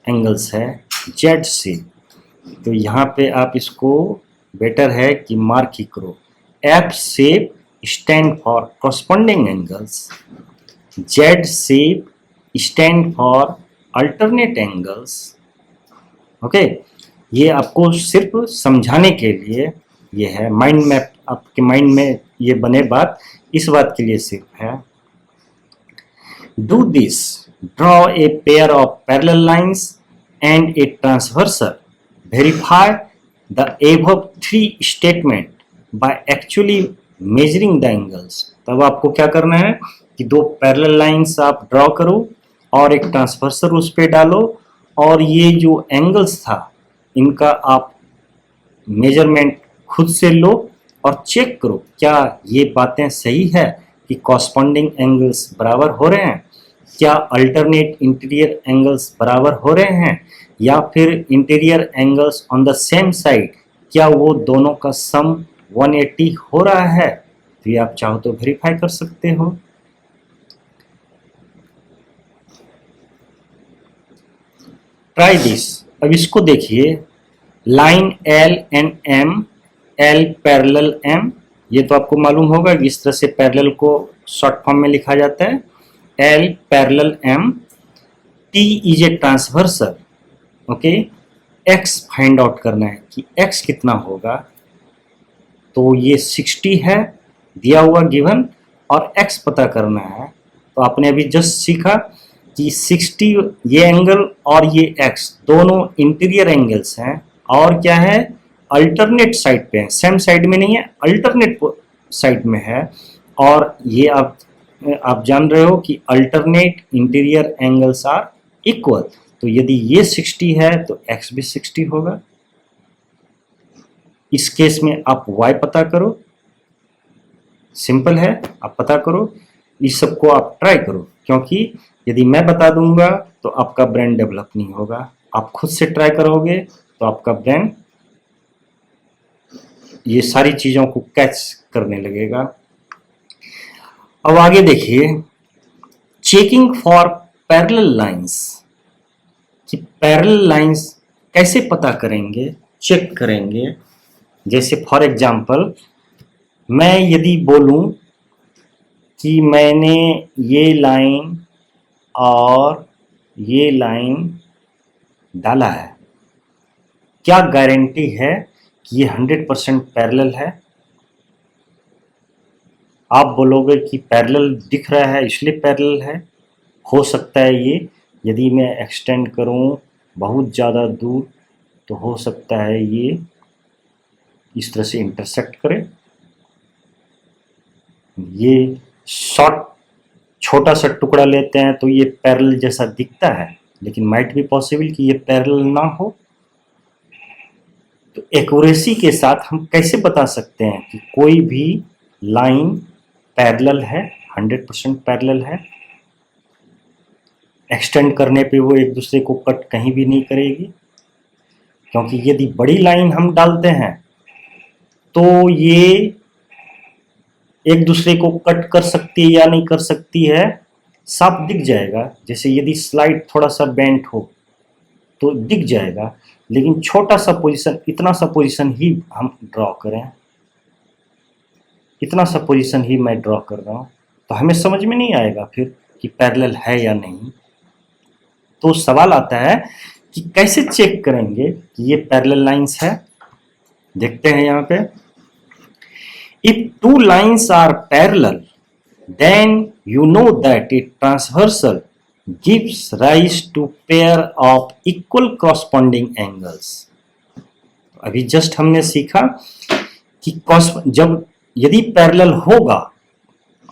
एंगल्स है जेड से। तो यहाँ पे आप इसको बेटर है कि मार्क ही करो, F shape stand for corresponding angles, Z shape stand for alternate angles. Okay, ये आपको सिर्फ समझाने के लिए ये है, माइंड में आपके माइंड में ये बने बात, इस बात के लिए सिर्फ है। Do this, draw a pair of parallel lines and a transversal. Verify the above three statement by actually measuring the angles. तब आपको क्या करना है कि दो पैरेलल लाइंस आप ड्रॉ करो और एक ट्रांसवर्सल उस पे डालो और ये जो एंगल्स था इनका आप मेजरमेंट खुद से लो और चेक करो क्या ये बातें सही है कि कॉरस्पॉन्डिंग एंगल्स बराबर हो रहे हैं, क्या अल्टरनेट इंटीरियर एंगल्स बराबर हो रहे हैं, या फिर interior angles on the same side क्या वो दोनों का सम 180 हो रहा है। तो ये आप चाहो तो वेरीफाई कर सकते हो। Try this. अब इसको देखिए, line L and M, L parallel M, ये तो आपको मालूम होगा कि इस तरह से पैरेलल को शॉर्ट फॉर्म में लिखा जाता है, L parallel M, T is a transversal, okay. X find out करना है कि X कितना होगा, तो ये 60 है दिया हुआ गिवन, और X पता करना है। तो आपने अभी जस्ट सीखा कि 60 ये एंगल और ये X दोनों इंटीरियर एंगल्स हैं, और क्या है अल्टरनेट साइड पे है, सेम साइड में नहीं है, अल्टरनेट साइड में है। और ये आप जान रहे हो कि alternate interior angles are equal, तो यदि ये 60 है तो x भी 60 होगा। इस केस में आप y पता करो, सिंपल है, आप पता करो, इस सबको आप ट्राई करो, क्योंकि यदि मैं बता दूंगा तो आपका ब्रेन डेवलप नहीं होगा, आप खुद से ट्राई करोगे तो आपका ब्रेन ये सारी चीजों को कैच करने लगेगा। अब आगे देखिए, चेकिंग फॉर पैरेलल लाइंस, कि पैरेलल लाइंस कैसे पता करेंगे, चेक करेंगे। जैसे फॉर एग्जांपल मैं यदि बोलूं कि मैंने ये लाइन और ये लाइन डाला है, क्या गारंटी है कि ये 100% पैरेलल है? आप बोलोगे कि पैरेलल दिख रहा है इसलिए पैरेलल है, हो सकता है ये यदि मैं एक्सटेंड करूं बहुत ज़्यादा दूर तो हो सकता है ये इस तरह से इंटरसेक्ट करे। ये शॉर्ट छोटा सा टुकड़ा लेते हैं तो ये पैरेलल जैसा दिखता है, लेकिन माइट भी पॉसिबल कि ये पैरेलल ना हो। तो एक्यूरेसी के साथ हम कैसे बता सकते हैं कि कोई भी लाइन पैरेलल है, 100% पैरेलल है, एक्सटेंड करने पे वो एक दूसरे को कट कहीं भी नहीं करेगी, क्योंकि यदि बड़ी लाइन हम डालते हैं तो ये एक दूसरे को कट कर सकती है या नहीं कर सकती है साफ दिख जाएगा। जैसे यदि स्लाइड थोड़ा सा बेंट हो तो दिख जाएगा, लेकिन छोटा सा पोजीशन, इतना सा पोजीशन ही हम ड्रॉ करें, इतना सा पोजीशन ही मैं ड्रॉ कर रहा हूँ, तो हमें समझ में नहीं आएगा फिर कि पैरेलल है या नहीं। तो सवाल आता है कि कैसे चेक करेंगे कि ये पैरेलल लाइंस है। देखते हैं यहाँ पे, if two lines are parallel then you know that a transversal gives rise to pair of equal corresponding angles। अभी जस्ट हमने सीखा कि जब यदि पैरेलल होगा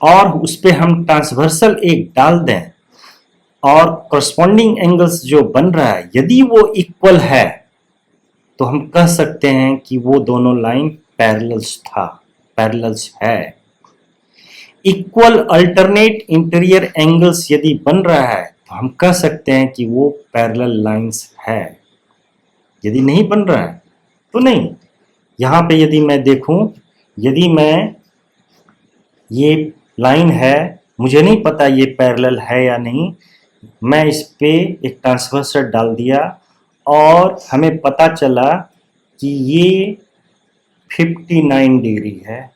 और उस पे हम ट्रांसवर्सल एक डाल दें और कॉरस्पॉन्डिंग एंगल्स जो बन रहा है यदि वो इक्वल है तो हम कह सकते हैं कि वो दोनों लाइन पैरेलल्स है। इक्वल अल्टरनेट इंटीरियर एंगल्स यदि बन रहा है तो हम कह सकते हैं कि वो पैरेलल लाइंस है। यदि नहीं बन रहा है तो नहीं। यहाँ पे यदि मैं देखूं, यदि मैं ये लाइन है, मुझे नहीं पता ये पैरेलल है या नहीं, मैं इस पे एक ट्रांसवर्सल डाल दिया और हमें पता चला कि ये 59 डिग्री है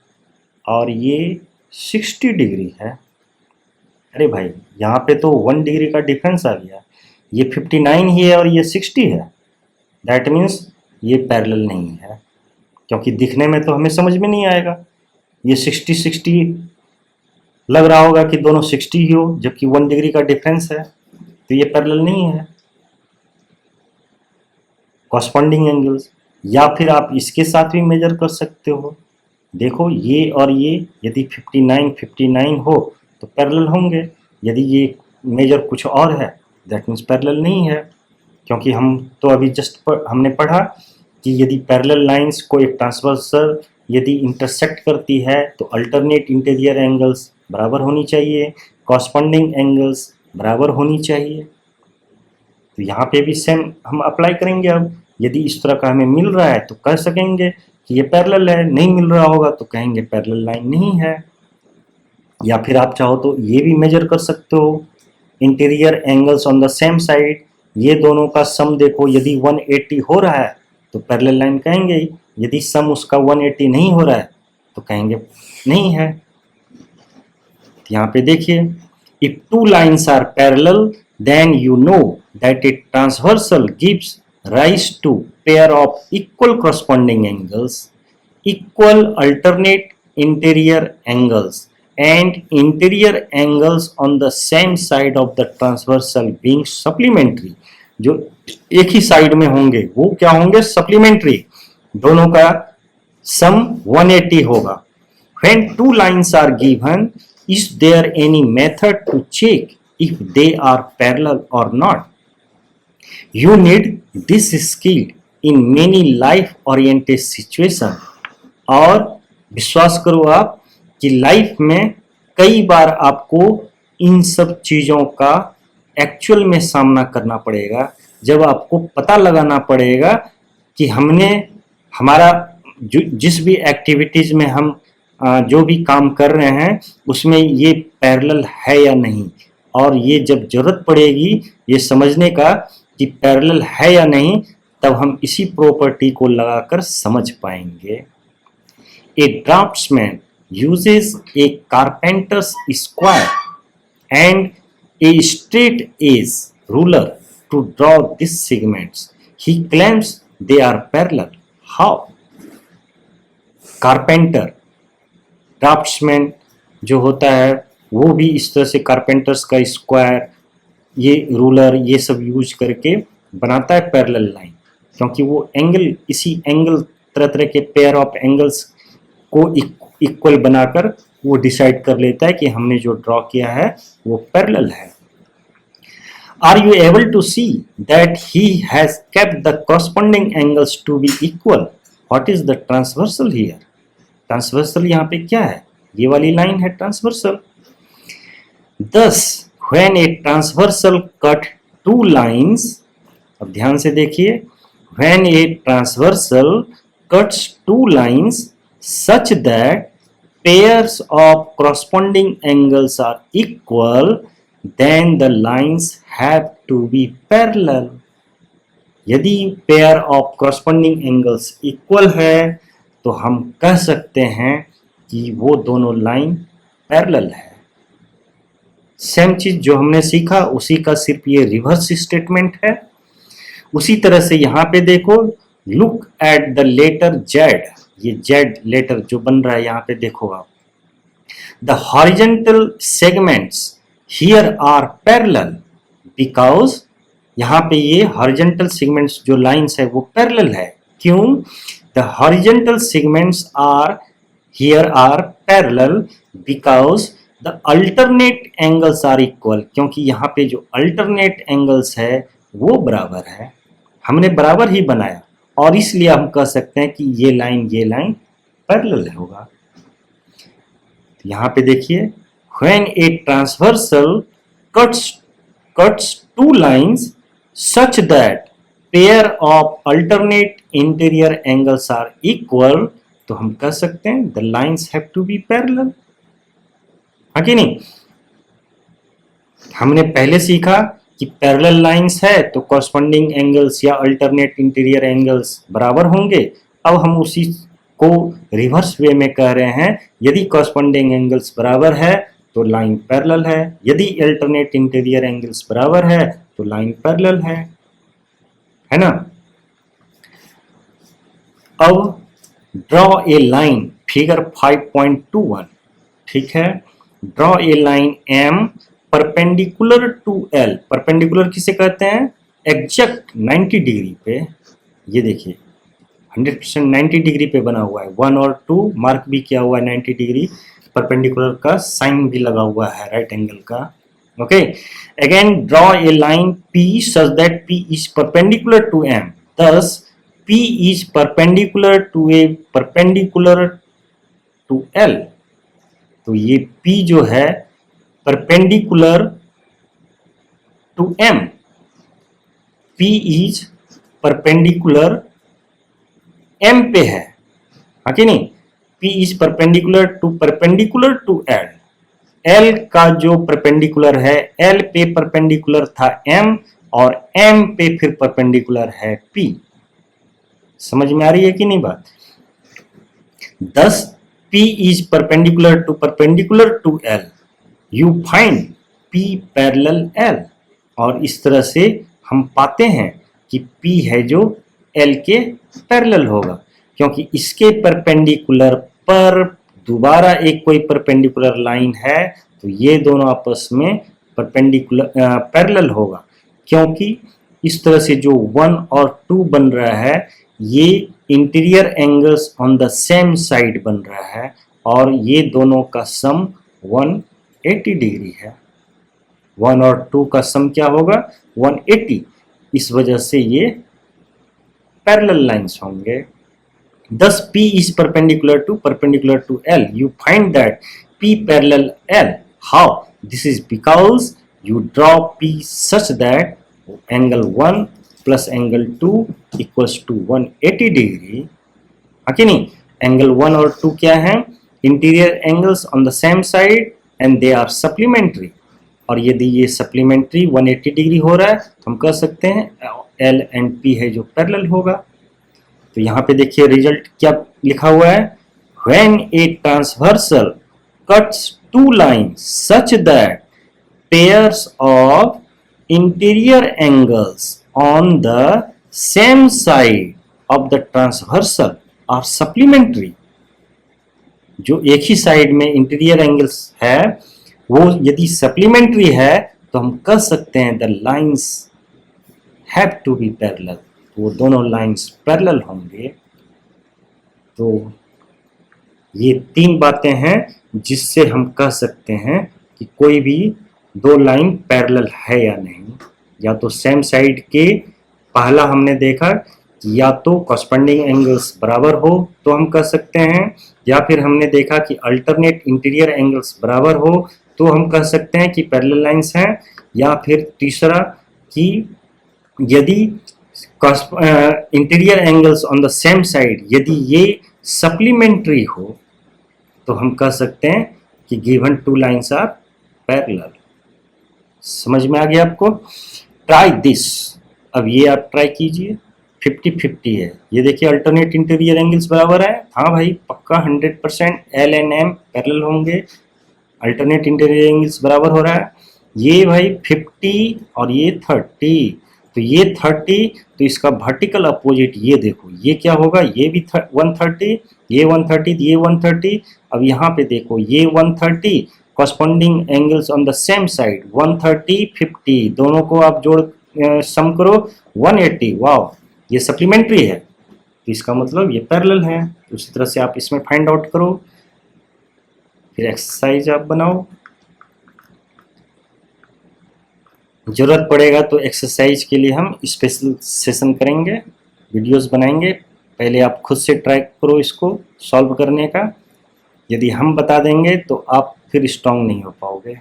और ये 60 डिग्री है। अरे भाई, यहाँ पे तो 1 डिग्री का डिफरेंस आ गया, ये 59 ही है और ये 60 है, दैट मीन्स ये पैरेलल नहीं है, क्योंकि दिखने में तो हमें समझ में नहीं आएगा। ये 60 लग रहा होगा कि दोनों 60 ही हो, जबकि 1 डिग्री का डिफरेंस है, तो ये पैरेलल नहीं है। कॉरस्पॉन्डिंग एंगल्स, या फिर आप इसके साथ भी मेजर कर सकते हो। देखो ये और ये यदि 59 हो तो पैरेलल होंगे, यदि ये मेजर कुछ और है दैट मीन्स पैरेलल नहीं है, क्योंकि हम तो अभी जस्ट हमने पढ़ा कि यदि पैरेलल लाइंस को एक ट्रांसवर्सल यदि इंटरसेक्ट करती है तो अल्टरनेट इंटीरियर एंगल्स बराबर होनी चाहिए, कॉरस्पॉन्डिंग एंगल्स बराबर होनी चाहिए। तो यहाँ पे भी सेम हम अप्लाई करेंगे। अब यदि इस तरह का हमें मिल रहा है तो कह सकेंगे कि ये पैरेलल है, नहीं मिल रहा होगा तो कहेंगे पैरेलल लाइन नहीं है। या फिर आप चाहो तो ये भी मेजर कर सकते हो, interior angles on the same side, ये दोनों का सम देखो, यदि 180 हो रहा है तो पैरेलल लाइन कहेंगे, यदि सम उसका 180 नहीं हो रहा है तो कहेंगे नहीं है। यहाँ पे देखिए, if two lines are parallel then you know that a transversal gives rise to pair of equal corresponding angles, equal alternate interior angles and interior angles on the same side of the transversal being supplementary। जो एक ही side में होंगे वो क्या होंगे? Supplementary, दोनों का sum 180 होगा। When two lines are given, is there any method to check if they are parallel or not? You need this skill in many life oriented situation। और विश्वास करो आप कि लाइफ में कई बार आपको इन सब चीज़ों का एक्चुअल में सामना करना पड़ेगा, जब आपको पता लगाना पड़ेगा कि हमने हमारा जिस भी एक्टिविटीज़ में हम जो भी काम कर रहे हैं उसमें ये पैरेलल है या नहीं। और ये जब जरूरत पड़ेगी ये समझने का कि पैरेलल है या नहीं, तब हम इसी प्रॉपर्टी को लगाकर समझ पाएंगे। A draftsman uses a carpenter's square and a straight edge ruler to draw this segments. He claims they are parallel. How? Carpenter, draftsman जो होता है वो भी इस तरह से कारपेंटर्स का स्क्वायर, ये रूलर, ये सब यूज करके बनाता है पैरेलल लाइन, क्योंकि वो एंगल, इसी एंगल तरह तरह के पेयर ऑफ एंगल्स को इक्वल बनाकर वो डिसाइड कर लेता है कि हमने जो ड्रॉ किया है वो पैरेलल है। Are you able to see that he has kept the corresponding angles to be equal? What is the transversal here? Transversal यहाँ पे क्या है? ये वाली लाइन है transversal. Thus, when a transversal cut two lines, अब ध्यान से देखिए, when a transversal cuts two lines such that pairs of corresponding angles are equal, then the lines have to be parallel. यदि pair of corresponding angles equal है तो हम कह सकते हैं कि वो दोनों लाइन पैरेलल है। सेम चीज जो हमने सीखा उसी का सिर्फ ये रिवर्स स्टेटमेंट है। उसी तरह से यहाँ पे देखो, look at the letter Z, ये जेड लेटर जो बन रहा है यहाँ पे देखो आप, the horizontal segments here are parallel because यहाँ पे ये हॉरिजेंटल सेगमेंट्स जो लाइंस है वो पैरेलल है। क्यों? The horizontal segments are here are parallel because the alternate angles are equal, क्योंकि यहाँ पे जो अल्टरनेट एंगल्स है वो बराबर है, हमने बराबर ही बनाया और इसलिए हम कह सकते हैं कि ये लाइन पैरेलल होगा। यहाँ पे देखिए, when a transversal cuts two lines such that pair of alternate interior angles are equal, तो हम कह सकते हैं the lines have to be parallel, है कि नहीं? हमने पहले सीखा कि पैरेलल लाइंस है तो कॉरस्पॉन्डिंग एंगल्स या अल्टरनेट इंटीरियर एंगल्स बराबर होंगे। अब हम उसी को रिवर्स वे में कह रहे हैं, यदि कॉरस्पॉन्डिंग एंगल्स बराबर है तो लाइन पैरेलल है, यदि अल्टरनेट इंटीरियर एंगल्स बराबर है तो लाइन पैरेलल है ना? अब ड्रॉ ए लाइन, फिगर 5.21, ठीक है। Draw a line M perpendicular to L, perpendicular किसे कहते हैं? एग्जैक्ट 90 डिग्री पे, ये देखिए 100% 90 डिग्री पे बना हुआ है, 1 और 2 मार्क भी किया हुआ है 90 डिग्री, परपेंडिकुलर का साइन भी लगा हुआ है राइट एंगल का। Okay, again draw a line P such that P is perpendicular to M, thus P is perpendicular to L, तो ये P जो है perpendicular to M, P is perpendicular M पे है कि नहीं? P is perpendicular to L, L का जो परपेंडिकुलर है, L पे परपेंडिकुलर था M और M पे फिर परपेंडिकुलर है P। समझ में आ रही है कि नहीं बात? Thus P is perpendicular to L, you find P parallel L, और इस तरह से हम पाते हैं कि P है जो L के पैरेलल होगा, क्योंकि इसके परपेंडिकुलर पर दोबारा एक कोई परपेंडिकुलर लाइन है तो ये दोनों आपस में परपेंडिकुलर पैरेलल होगा, क्योंकि इस तरह से जो 1 और 2 बन रहा है ये interior angles on the same side बन रहा है और ये दोनों का सम 180 डिग्री है। 1 और 2 का सम क्या होगा? 180, इस वजह से ये पैरेलल लाइंस होंगे। Thus P is perpendicular to L, you find that P parallel L. How? This is because you draw P such that angle 1 plus angle 2 equals to 180 degree, है कि नहीं? एंगल 1 और 2 क्या है? Interior angles on the same side and they are supplementary, और यदि ये supplementary 180 degree हो रहा है तो हम कह सकते हैं L एंड P है जो पैरेलल होगा। तो यहाँ पे देखिए रिजल्ट क्या लिखा हुआ है, when a transversal cuts two lines such that pairs of interior angles on the same side of the transversal are supplementary, जो एक ही साइड में इंटीरियर एंगल्स है वो यदि सप्लीमेंट्री है तो हम कह सकते हैं the lines have to be parallel, वो दोनों लाइंस पैरेलल होंगे। तो ये 3 बातें हैं जिससे हम कह सकते हैं कि कोई भी दो लाइन पैरेलल है या नहीं। या तो सेम साइड के, पहला हमने देखा या तो कॉरस्पॉन्डिंग एंगल्स बराबर हो तो हम कह सकते हैं, या फिर हमने देखा कि अल्टरनेट इंटीरियर एंगल्स बराबर हो तो हम कह सकते हैं कि पैरेलल लाइंस हैं, या फिर तीसरा कि यदि interior angles on the same side यदि ये सप्लीमेंट्री हो तो हम कह सकते हैं कि given two lines are parallel. समझ में आ गया आपको? Try this. अब ये आप ट्राई कीजिए, 50-50 है। ये देखिए अल्टरनेट इंटीरियर एंगल्स बराबर है, हाँ भाई पक्का 100% एल एंड एम पैरेलल होंगे। अल्टरनेट इंटीरियर एंगल्स बराबर हो रहा है। ये भाई 50 और ये 30, तो ये 30, तो इसका वर्टिकल अपोजिट ये देखो, ये क्या होगा, ये भी 130, ये 130, ये 130। अब यहाँ पे देखो ये 130, corresponding angles on the same side 130, 50, दोनों को आप जोड़ सम करो 180। वाह, ये सप्लीमेंट्री है तो इसका मतलब ये पैरेलल है। उसी तरह से आप इसमें फाइंड आउट करो, फिर एक्सरसाइज आप बनाओ। जरूरत पड़ेगा तो एक्सरसाइज के लिए हम स्पेशल सेशन करेंगे, वीडियोस बनाएंगे। पहले आप खुद से ट्राई करो इसको सॉल्व करने का। यदि हम बता देंगे तो आप फिर स्ट्रांग नहीं हो पाओगे।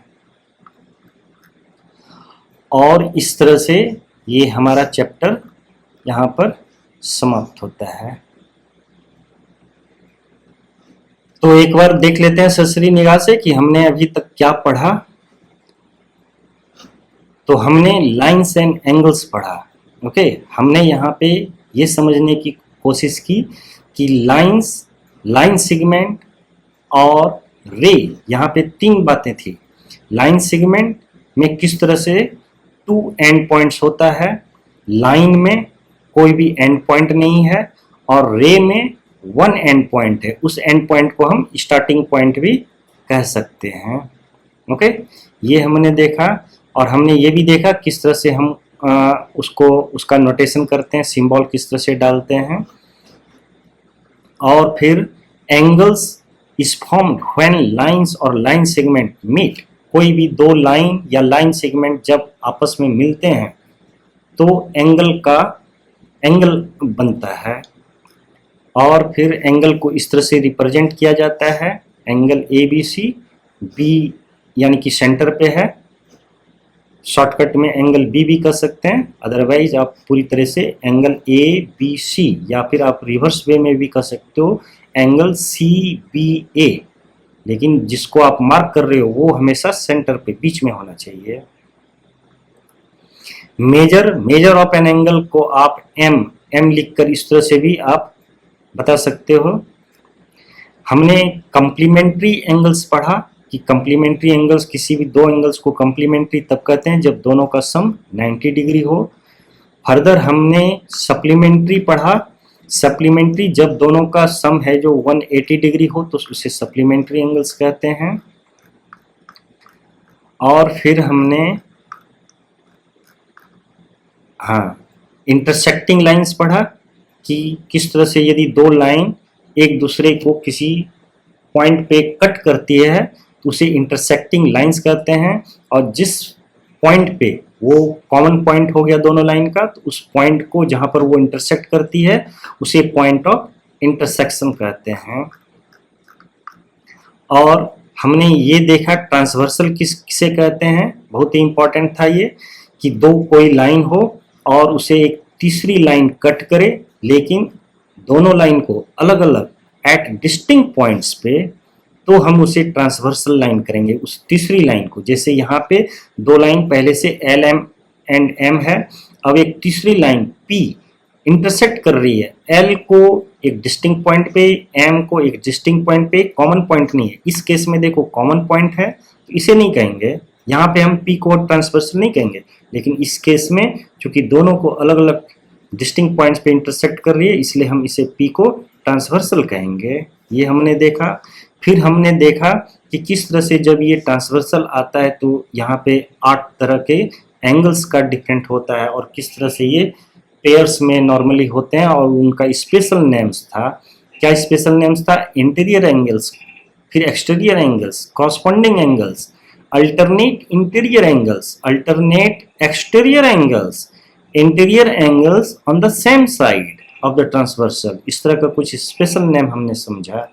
और इस तरह से ये हमारा चैप्टर यहाँ पर समाप्त होता है। तो एक बार देख लेते हैं सरसरी निगाह से कि हमने अभी तक क्या पढ़ा। तो हमने लाइंस एंड एंगल्स पढ़ा। ओके, हमने यहाँ पे ये समझने की कोशिश की कि लाइन सेगमेंट और रे, यहाँ पे 3 बातें थी। लाइन सेगमेंट में किस तरह से 2 एंड पॉइंट्स होता है, लाइन में कोई भी एंड पॉइंट नहीं है, और रे में 1 एंड पॉइंट है। उस एंड पॉइंट को हम स्टार्टिंग पॉइंट भी कह सकते हैं। ओके, ये हमने देखा। और हमने ये भी देखा किस तरह से हम उसका नोटेशन करते हैं, सिंबल किस तरह से डालते हैं। और फिर angles is formed when lines और लाइन सेगमेंट मीट। कोई भी 2 लाइन या लाइन सेगमेंट जब आपस में मिलते हैं तो एंगल बनता है। और फिर एंगल को इस तरह से रिप्रेजेंट किया जाता है, एंगल ABC, बी यानी कि सेंटर पे है। शॉर्टकट में एंगल बी भी कर सकते हैं, अदरवाइज आप पूरी तरह से एंगल ABC, या फिर आप रिवर्स वे में भी कर सकते हो एंगल CBA। लेकिन जिसको आप मार्क कर रहे हो वो हमेशा सेंटर पे बीच में होना चाहिए। मेजर ऑफ एन एंगल को आप M लिखकर इस तरह से भी आप बता सकते हो। हमने कंप्लीमेंट्री एंगल्स पढ़ा कि कंप्लीमेंट्री एंगल्स, किसी भी 2 एंगल्स को कंप्लीमेंट्री तब कहते हैं जब दोनों का सम 90 डिग्री हो। फर्दर हमने सप्लीमेंट्री पढ़ा, सप्लीमेंट्री जब दोनों का सम है जो 180 डिग्री हो तो उसे सप्लीमेंट्री एंगल्स कहते हैं। और फिर हमने इंटरसेक्टिंग लाइंस पढ़ा कि किस तरह से यदि 2 लाइन एक दूसरे को किसी पॉइंट पे कट करती है तो उसे इंटरसेक्टिंग लाइंस कहते हैं। और जिस पॉइंट पे वो कॉमन पॉइंट हो गया दोनों लाइन का, तो उस पॉइंट को जहां पर वो इंटरसेक्ट करती है उसे पॉइंट ऑफ इंटरसेक्शन कहते हैं। और हमने ये देखा ट्रांसवर्सल किसे कहते हैं, बहुत ही इंपॉर्टेंट था ये, कि 2 कोई लाइन हो और उसे एक तीसरी लाइन कट करे, लेकिन दोनों लाइन को अलग अलग एट डिस्टिंक्ट पॉइंट्स पे, तो हम उसे ट्रांसवर्सल लाइन करेंगे उस तीसरी लाइन को। जैसे यहाँ पे 2 लाइन पहले से LM एंड M है, अब एक तीसरी लाइन P इंटरसेक्ट कर रही है L को एक डिस्टिंक्ट पॉइंट पे, M को एक डिस्टिंक्ट पॉइंट पे, कॉमन पॉइंट नहीं है। इस केस में देखो कॉमन पॉइंट है तो इसे नहीं कहेंगे, यहाँ पे हम P को ट्रांसवर्सल नहीं कहेंगे। लेकिन इस केस में चूंकि दोनों को अलग अलग डिस्टिंक्ट पॉइंट्स पे इंटरसेक्ट कर रही है, इसलिए हम इसे P को ट्रांसवर्सल कहेंगे। ये हमने देखा। फिर हमने देखा कि किस तरह से जब ये ट्रांसवर्सल आता है तो यहाँ पे 8 तरह के एंगल्स का डिफरेंट होता है, और किस तरह से ये पेयर्स में नॉर्मली होते हैं, और उनका स्पेशल नेम्स था। क्या स्पेशल नेम्स था? इंटीरियर एंगल्स, फिर exterior angles, corresponding angles, alternate interior angles, alternate exterior angles, interior angles on the same side, of the transversal, इस तरह का कुछ स्पेशल नेम हमने समझा।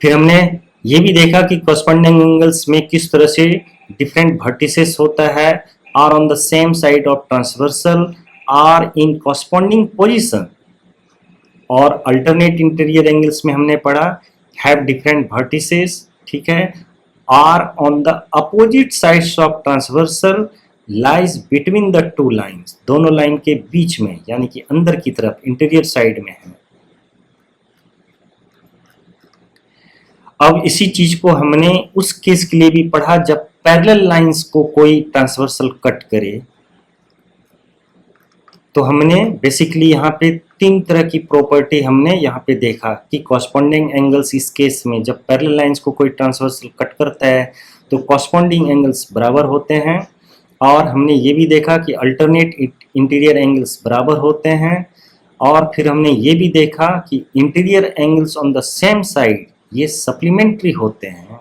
फिर हमने ये भी देखा कि कॉरस्पॉन्डिंग एंगल्स में किस तरह से डिफरेंट वर्टिसेस होता है, are on the same side of transversal, are in corresponding position. और अल्टरनेट इंटीरियर एंगल्स में हमने पढ़ा हैव डिफरेंट वर्टिसेस, ठीक है, are on the opposite sides of transversal, lies between the two lines, दोनों line के बीच में, यानी कि अंदर की तरफ इंटीरियर साइड में है। अब इसी चीज को हमने उस केस के लिए भी पढ़ा जब पैरेलल लाइंस को कोई ट्रांसवर्सल कट करे। तो हमने बेसिकली यहाँ पे तीन तरह की प्रॉपर्टी हमने यहाँ पे देखा कि कॉरस्पॉन्डिंग एंगल्स इस केस में जब पैरेलल लाइंस को कोई ट्रांसवर्सल कट करता है तो कॉरस्पॉन्डिंग एंगल्स बराबर होते हैं। और हमने ये भी देखा कि अल्टरनेट इंटीरियर एंगल्स बराबर होते हैं। और फिर हमने ये भी देखा कि interior angles on the same side ये सप्लीमेंट्री होते हैं।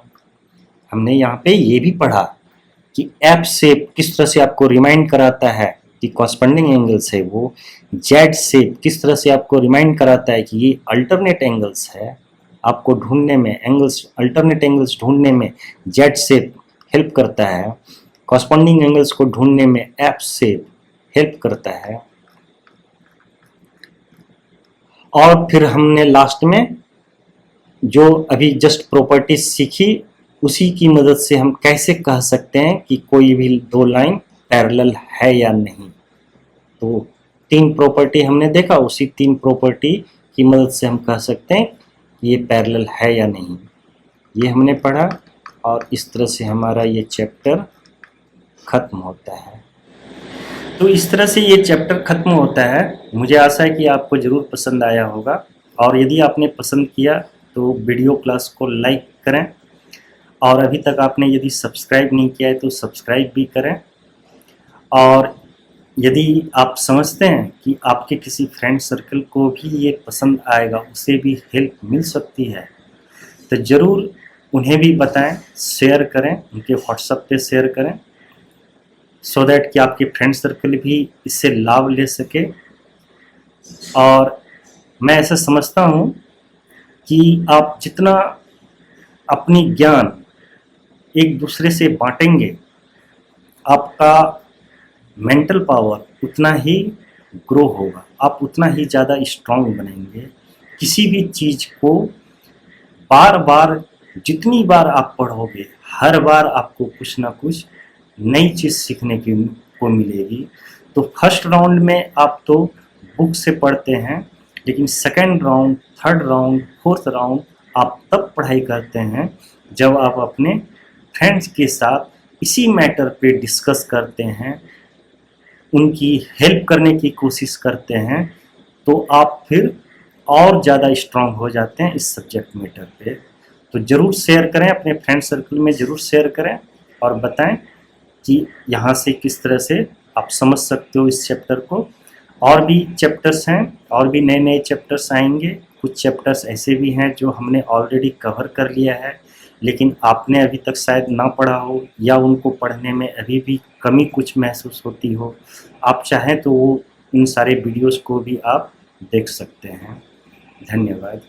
हमने यहाँ पे ये भी पढ़ा कि एफ शेप किस तरह से आपको रिमाइंड कराता है कि कॉरस्पॉन्डिंग एंगल्स है वो, जेड शेप किस तरह से आपको रिमाइंड कराता है कि ये अल्टरनेट एंगल्स है। आपको ढूंढने में एंगल्स, अल्टरनेट एंगल्स ढूंढने में जेड शेप हेल्प करता है, कॉरस्पॉन्डिंग एंगल्स को ढूंढने में एफ शेप हेल्प करता है। और फिर हमने लास्ट में जो अभी जस्ट प्रॉपर्टीज सीखी उसी की मदद से हम कैसे कह सकते हैं कि कोई भी दो लाइन पैरेलल है या नहीं। तो तीन प्रॉपर्टी हमने देखा, उसी तीन प्रॉपर्टी की मदद से हम कह सकते हैं कि ये पैरेलल है या नहीं। ये हमने पढ़ा और इस तरह से हमारा ये चैप्टर खत्म होता है। तो इस तरह से ये चैप्टर खत्म होता है। मुझे आशा है कि आपको ज़रूर पसंद आया होगा, और यदि आपने पसंद किया तो वीडियो क्लास को लाइक करें, और अभी तक आपने यदि सब्सक्राइब नहीं किया है तो सब्सक्राइब भी करें। और यदि आप समझते हैं कि आपके किसी फ्रेंड सर्कल को भी ये पसंद आएगा, उसे भी हेल्प मिल सकती है, तो ज़रूर उन्हें भी बताएं, शेयर करें, उनके व्हाट्सएप पे शेयर करें, सो दैट कि आपके फ्रेंड सर्कल भी इससे लाभ ले सके। और मैं ऐसा समझता हूँ कि आप जितना अपनी ज्ञान एक दूसरे से बांटेंगे, आपका मेंटल पावर उतना ही ग्रो होगा, आप उतना ही ज़्यादा स्ट्रांग बनेंगे। किसी भी चीज़ को बार बार जितनी बार आप पढ़ोगे, हर बार आपको कुछ ना कुछ नई चीज़ सीखने को मिलेगी। तो फर्स्ट राउंड में आप तो बुक से पढ़ते हैं, लेकिन second round, third round, fourth round आप तब पढ़ाई करते हैं जब आप अपने फ्रेंड्स के साथ इसी मैटर पे डिस्कस करते हैं, उनकी हेल्प करने की कोशिश करते हैं, तो आप फिर और ज़्यादा स्ट्रांग हो जाते हैं इस सब्जेक्ट मैटर पे। तो ज़रूर शेयर करें, अपने फ्रेंड सर्कल में ज़रूर शेयर करें और बताएं कि यहाँ से किस तरह से आप समझ सकते हो इस चैप्टर को। और भी चैप्टर्स हैं, और भी नए नए चैप्टर्स आएंगे। कुछ चैप्टर्स ऐसे भी हैं जो हमने ऑलरेडी कवर कर लिया है, लेकिन आपने अभी तक शायद ना पढ़ा हो, या उनको पढ़ने में अभी भी कमी कुछ महसूस होती हो। आप चाहें तो वो उन सारे वीडियोस को भी आप देख सकते हैं। धन्यवाद।